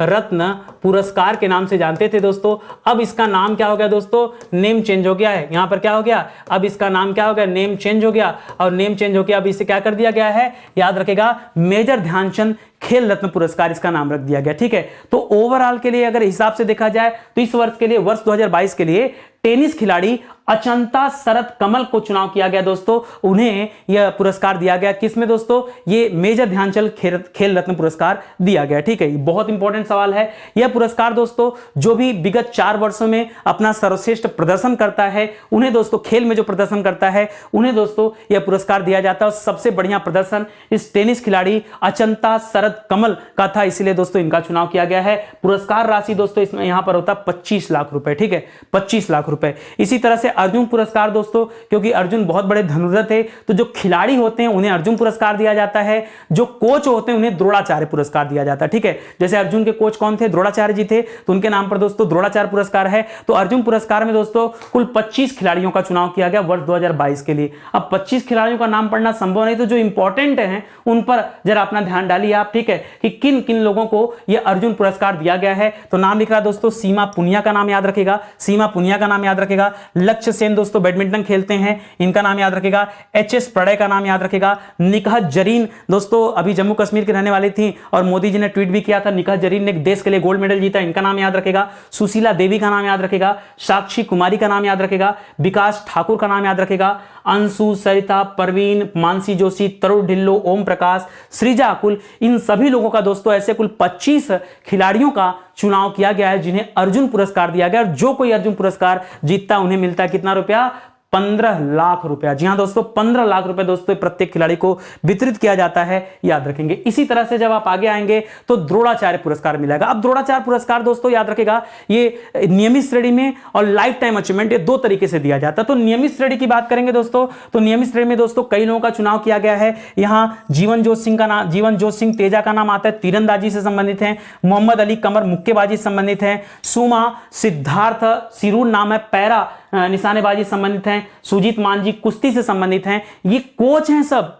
रत्न पुरस्कार के नाम से जानते थे दोस्तों। अब इसका नाम क्या हो गया दोस्तों, नेम चेंज हो गया है। यहां पर क्या हो गया, अब इसका नाम क्या हो गया, नेम चेंज हो गया। और नेम चेंज हो गया, अब इसे क्या कर दिया गया है, याद रखेगा मेजर ध्यानचंद खेल रत्न पुरस्कार इसका नाम रख दिया गया, ठीक है। तो ओवरऑल के लिए अगर हिसाब से देखा जाए तो इस वर्ष के लिए, वर्ष 2022 के लिए टेनिस खिलाड़ी अचंता शरद कमल को चुनाव किया गया दोस्तों। उन्हें यह पुरस्कार दिया गया, किसमें दोस्तों, ये मेजर ध्यानचंद खेल रत्न पुरस्कार दिया गया, ठीक है। ये बहुत इंपॉर्टेंट सवाल है। यह पुरस्कार दोस्तों जो भी विगत 4 वर्षों में अपना सर्वश्रेष्ठ प्रदर्शन करता है, उन्हें दोस्तों खेल में जो प्रदर्शन करता है, उन्हें दोस्तों यह पुरस्कार दिया जाता है। और सबसे बढ़िया प्रदर्शन इस टेनिस खिलाड़ी अचंता शरद कमल का था, इसलिए दोस्तों इनका चुनाव किया गया है। पुरस्कार राशि दोस्तों इसमें यहां पर होता 25 लाख रुपए, ठीक है, 25 लाख रुपए। इसी तरह से अर्जुन पुरस्कार दोस्तों, क्योंकि अर्जुन बहुत बड़े धनुर्धर थे, तो जो खिलाड़ी होते हैं उन्हें अर्जुन पुरस्कार दिया जाता है, जो कोच होते हैं उन्हें द्रोणाचार्य पुरस्कार दिया जाता है। ठीक है, जैसे अर्जुन के कोच कौन थे, द्रोणाचार्य जी थे, तो उनके नाम पर दोस्तों द्रोणाचार्य पुरस्कार है। तो अर्जुन पुरस्कार में दोस्तों कुल 25 खिलाड़ियों का चुनाव किया गया वर्ष 2022 के लिए। अब 25 खिलाड़ियों का नाम पढ़ना संभव नहीं, तो जो इंपॉर्टेंट हैं उन पर जरा अपना ध्यान डालिए आप। ठीक है, कि किन किन लोगों को यह अर्जुन पुरस्कार दिया गया है। तो नाम लिख रहा दोस्तों, सीमा पुनिया का नाम याद रखेगा, सीमा पुनिया का नाम याद रखेगा। लक्ष्य सेन दोस्तों बैडमिंटन खेलते हैं, इनका नाम याद रखेगा। एच.एस. प्रणय का नाम याद रखेगा। निकहत जरीन दोस्तों अभी जम्मू कश्मीर की रहने वाली थी और मोदी जी ने ट्वीट भी किया था, निकहत जरीन ने देश के लिए गोल्ड मेडल जीता, इनका नाम याद रखेगा। सुशीला देवी का नाम याद रखेगा। साक्षी कुमारी का नाम याद रखेगा। विकास ठाकुर का नाम याद रखेगा। अंशु, सरिता, परवीन, मानसी जोशी, तरुण ढिल्लो, ओम प्रकाश, सृजा अकुल, इन सभी लोगों का दोस्तों ऐसे कुल 25 खिलाड़ियों का चुनाव किया गया है जिन्हें अर्जुन पुरस्कार दिया गया। और जो कोई अर्जुन पुरस्कार जीतता उन्हें मिलता है कितना रुपया, 15 लाख रुपया। जी हां दोस्तों, 15 लाख रुपए दोस्तों प्रत्येक खिलाड़ी को वितरित किया जाता है, याद रखेंगे। इसी तरह से जब आप आगे आएंगे तो द्रोणाचार्य पुरस्कार मिलेगा। अब द्रोणाचार्य पुरस्कार दोस्तों याद रखेगा, ये नियमित श्रेणी में और लाइफ टाइम अचीवमेंट, ये दो तरीके से दिया जाता है। तो नियमित श्रेणी की बात करेंगे दोस्तों, तो नियमित श्रेणी में दोस्तों कई लोगों का चुनाव किया गया है। यहां जीवनजोत सिंह तेजा का नाम आता है, तीरंदाजी से संबंधित है। मोहम्मद अली कमर मुक्केबाजी से संबंधित है। सुमा सिद्धार्थ सिरूर नाम है, पैरा निशानेबाजी संबंधित हैं। सुजीत मान जी कुश्ती से संबंधित हैं। ये कोच हैं सब,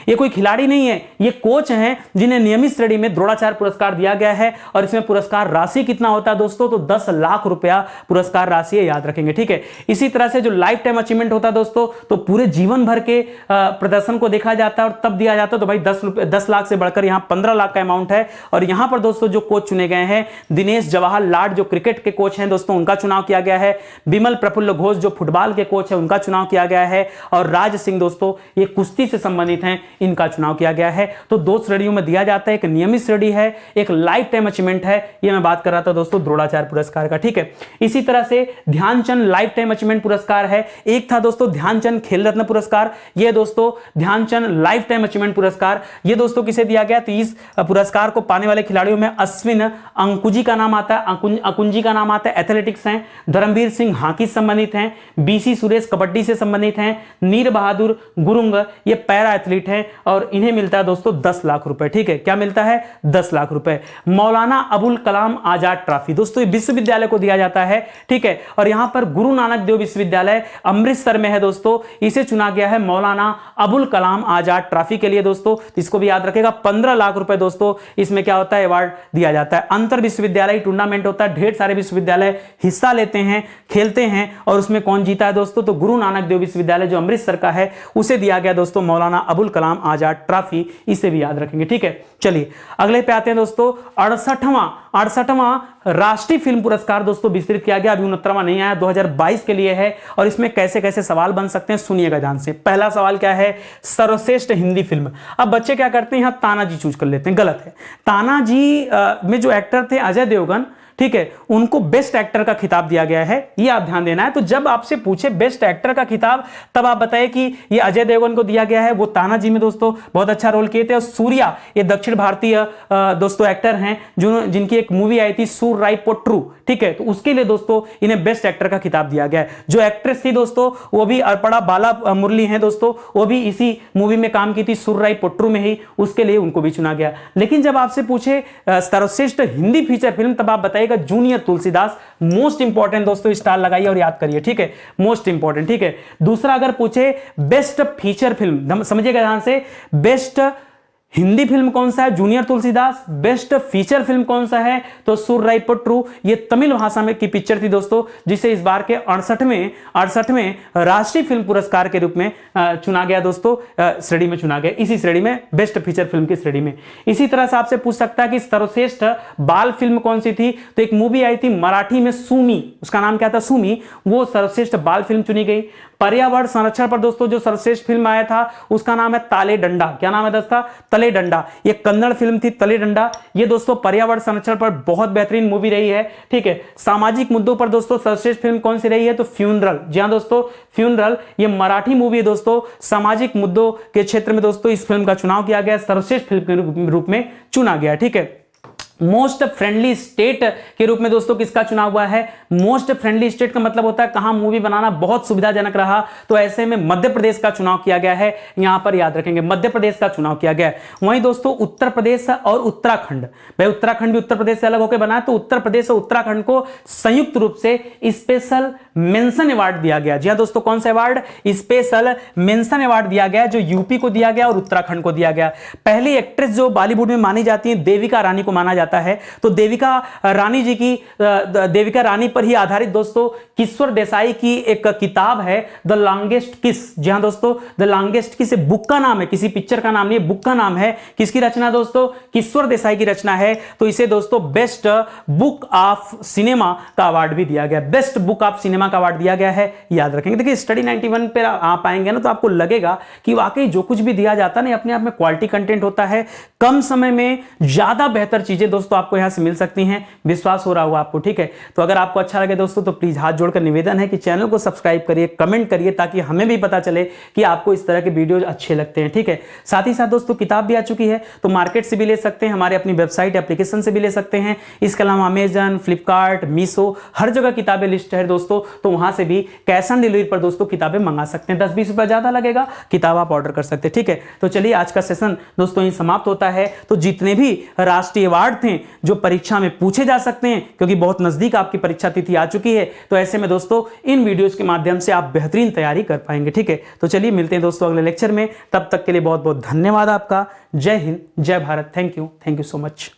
ये कोई खिलाड़ी नहीं है, ये कोच हैं जिन्हें नियमित श्रेणी में द्रोणाचार्य पुरस्कार दिया गया है। और इसमें पुरस्कार राशि कितना होता है दोस्तों, तो 10 लाख रुपया पुरस्कार राशि है, याद रखेंगे। ठीक है, इसी तरह से जो लाइफ टाइम अचीवमेंट होता है दोस्तों, तो पूरे जीवन भर के प्रदर्शन को देखा जाता है और तब दिया जाता है। तो भाई 10 लाख से बढ़कर यहां 15 लाख का अमाउंट है। और यहां पर दोस्तों जो कोच चुने गए हैं, दिनेश जवाहर लाड जो क्रिकेट के कोच हैं दोस्तों, उनका चुनाव किया गया है। विमल प्रफुल्ल घोष जो फुटबॉल के कोच है, उनका चुनाव किया गया है। और राज सिंह दोस्तों ये कुश्ती से संबंधित हैं, इनका चुनाव किया गया है। तो दो श्रेणियों में दिया जाता है, एक नियमित श्रेणी है, एक लाइफ टाइम अचीवमेंट है। ये मैं बात कर रहा था दोस्तों द्रोणाचार्य पुरस्कार का। ठीक है, इसी तरह से ध्यानचंद लाइफ टाइम अचीवमेंट पुरस्कार है। एक था दोस्तों ध्यानचंद खेल रत्न पुरस्कार, ये दोस्तों ध्यानचंद लाइफ टाइम अचीवमेंट पुरस्कार, ये दोस्तों किसे दिया गया, तो इस पुरस्कार को पाने वाले खिलाड़ियों में अश्विन अंकुजी का नाम आता है, अकुंजी का नाम आता है, एथलेटिक्स हैं। धर्मवीर सिंह हॉकी से संबंधित हैं। बीसी सुरेश कबड्डी से संबंधित हैं। नीर बहादुर गुरुंग ये पैरा एथलीट हैं और इन्हें मिलता है दोस्तों 10 लाख रुपए। ठीक है, क्या मिलता है, 10 लाख रुपए। मौलाना अबुल कलाम आजाद ट्रॉफी दोस्तों ये विश्वविद्यालय को दिया जाता है। ठीक है, और यहां पर गुरु नानक देव विश्वविद्यालय अमृतसर में है दोस्तों, इसे चुना गया है मौलाना अबुल कलाम आजाद ट्रॉफी के लिए दोस्तों। इसको भी याद रखेगा, 15 लाख रुपए दोस्तों इसमें क्या होता है, अवार्ड दिया जाता है। अंतर विश्वविद्यालय टूर्नामेंट होता है, ढेर सारे विश्वविद्यालय हिस्सा लेते हैं, खेलते हैं, और उसमें कौन जीता है दोस्तों, तो गुरु नानक देव विश्वविद्यालय जो अमृतसर का है उसे दिया गया दोस्तों मौलाना अबुल कलाम आजाद ट्रॉफी, इसे भी याद रखेंगे। ठीक है, चलिए अगले पे आते हैं दोस्तों। 68वां राष्ट्रीय फिल्म पुरस्कार दोस्तों विस्तृत किया गया, अभी 69वां नहीं आया, 2022 के लिए है। और इसमें कैसे कैसे सवाल बन सकते हैं सुनिएगा ध्यान से। पहला सवाल क्या है, सर्वश्रेष्ठ हिंदी फिल्म। अब बच्चे क्या करते हैं, यहां तानाजी चूज कर लेते हैं, गलत है। तानाजी में जो एक्टर थे अजय देवगन, ठीक है, उनको बेस्ट एक्टर का खिताब दिया गया है, ये आप ध्यान देना है। तो जब आपसे पूछे बेस्ट एक्टर का खिताब, तब आप बताएं कि ये अजय देवगन को दिया गया है, वो तानाजी में दोस्तों बहुत अच्छा रोल किए थे। और सूर्या ये दक्षिण भारतीय दोस्तों एक्टर हैं जिनकी एक मूवी आई थी सुर राई पोट्रू, ठीक है, तो उसके लिए दोस्तों इन्हें बेस्ट एक्टर का खिताब दिया गया है। जो एक्ट्रेस थी दोस्तों वो भी अर्पणा बाला मुरली हैं दोस्तों, वो भी इसी मूवी में काम की थी सुर राई पोट्रू में ही, उसके लिए उनको भी चुना गया। लेकिन जब आपसे पूछे सर्वश्रेष्ठ हिंदी फीचर फिल्म, तब आप बताइएगा जूनियर तुलसीदास। मोस्ट इंपॉर्टेंट दोस्तों, स्टार लगाइए और याद करिए। ठीक है, मोस्ट इंपॉर्टेंट। ठीक है, दूसरा अगर पूछे बेस्ट फीचर फिल्म, समझिएगा ध्यान से, बेस्ट हिंदी फिल्म कौन सा है, junior Tulsidas. Best feature film कौन सा है, तो सुर राई पोट्रू, ये तमिल भाषा में की पिक्चर थी दोस्तों, जिसे इस बार के 68वें राष्ट्रीय फिल्म पुरस्कार के रूप में चुना गया दोस्तों, श्रेणी में चुना गया, इसी श्रेणी में, बेस्ट फीचर फिल्म की श्रेणी में। इसी तरह से आपसे पूछ सकता है कि सर्वश्रेष्ठ बाल फिल्म कौन सी थी, तो एक मूवी आई थी मराठी में सूमी, उसका नाम क्या था, सूमी, वो सर्वश्रेष्ठ बाल फिल्म चुनी गई। पर्यावरण संरक्षण पर दोस्तों जो सर्वश्रेष्ठ फिल्म आया था उसका नाम है ताले डंडा। क्या नाम है दोस्तों, तले डंडा। ये कन्नड़ फिल्म थी तले डंडा, ये दोस्तों पर्यावरण संरक्षण पर बहुत बेहतरीन मूवी रही है। ठीक है, सामाजिक मुद्दों पर दोस्तों सर्वश्रेष्ठ फिल्म कौन सी रही है, तो फ्यूनरल। जी हां दोस्तों, फ्यूनरल ये मराठी मूवी है दोस्तों, सामाजिक मुद्दों के क्षेत्र में दोस्तों इस फिल्म का चुनाव किया गया, सर्वश्रेष्ठ फिल्म के रूप में चुना गया। ठीक है, मोस्ट फ्रेंडली स्टेट के रूप में दोस्तों किसका चुनाव हुआ है? मोस्ट फ्रेंडली स्टेट का मतलब होता है कहां मूवी बनाना बहुत सुविधाजनक रहा, तो ऐसे में मध्य प्रदेश का चुनाव किया गया है। यहां पर याद रखेंगे मध्य प्रदेश का चुनाव किया गया है। वहीं दोस्तों उत्तर प्रदेश और उत्तराखंड, भाई उत्तराखंड भी उत्तर प्रदेश से अलग होकर बना है, तो उत्तर प्रदेश और उत्तराखंड को संयुक्त रूप से स्पेशल मेंशन अवार्ड दिया गया। जी हां दोस्तों, कौन सा अवार्ड? स्पेशल मेंशन अवार्ड दिया गया, जो यूपी को दिया गया और उत्तराखंड को दिया गया। पहली एक्ट्रेस जो बॉलीवुड में मानी जाती है देविका रानी को माना जाता है, तो देविका रानी जी की देविका रानी पर ही आधारित दोस्तों किशोर देसाई की एक किताब है द लॉन्गेस्ट किस। जी हां दोस्तों, द लॉन्गेस्ट किस बुक का नाम है, किसी पिक्चर का नाम नहीं, बुक का नाम है। किसकी रचना दोस्तों? किशोर देसाई की रचना है। तो इसे दोस्तों बेस्ट बुक ऑफ सिनेमा का अवार्ड भी दिया गया, बेस्ट बुक ऑफ सिनेमा का अवार्ड दिया गया है, याद रखेंगे। देखिए स्टडी 91 पे आप आएंगे ना तो आपको लगेगा कि वाकई जो कुछ भी दिया जाता है ना अपने आप में क्वालिटी कंटेंट होता है। कम समय में ज्यादा बेहतर चीजें दोस्तों आपको यहां से मिल सकती हैं, विश्वास हो रहा होगा आपको, ठीक है। तो अगर आपको अच्छा लगे दोस्तों तो प्लीज हाथ जोड़कर निवेदन है कि चैनल को सब्सक्राइब करिए, कमेंट करिए, ताकि हमें भी पता चले कि आपको इस तरह के वीडियोज अच्छे लगते हैं, ठीक है। साथ ही साथ दोस्तों किताब भी आ चुकी है, तो मार्केट से भी ले सकते हैं, हमारे अपनी वेबसाइट एप्लीकेशन से भी ले सकते हैं। इसके अलावा अमेजन, फ्लिपकार्ट, मीशो, हर जगह किताबें लिस्ट है दोस्तों, तो वहां से भी कैश ऑन डिलीवरी पर दोस्तों किताबें मंगा सकते हैं। 10-20 रुपए ज्यादा लगेगा, किताब आप ऑर्डर कर सकते हैं, ठीक है। तो चलिए आज का सेशन दोस्तों यही समाप्त होता है। तो जितने भी राष्ट्रीय अवार्ड थे जो परीक्षा में पूछे जा सकते हैं, क्योंकि बहुत नजदीक आपकी परीक्षा तिथि आ चुकी है, तो ऐसे में दोस्तों इन वीडियोस के माध्यम से आप बेहतरीन तैयारी कर पाएंगे, ठीक है। तो चलिए मिलते हैं दोस्तों अगले लेक्चर में, तब तक के लिए बहुत बहुत धन्यवाद आपका। जय हिंद, जय Bharat, thank you so much.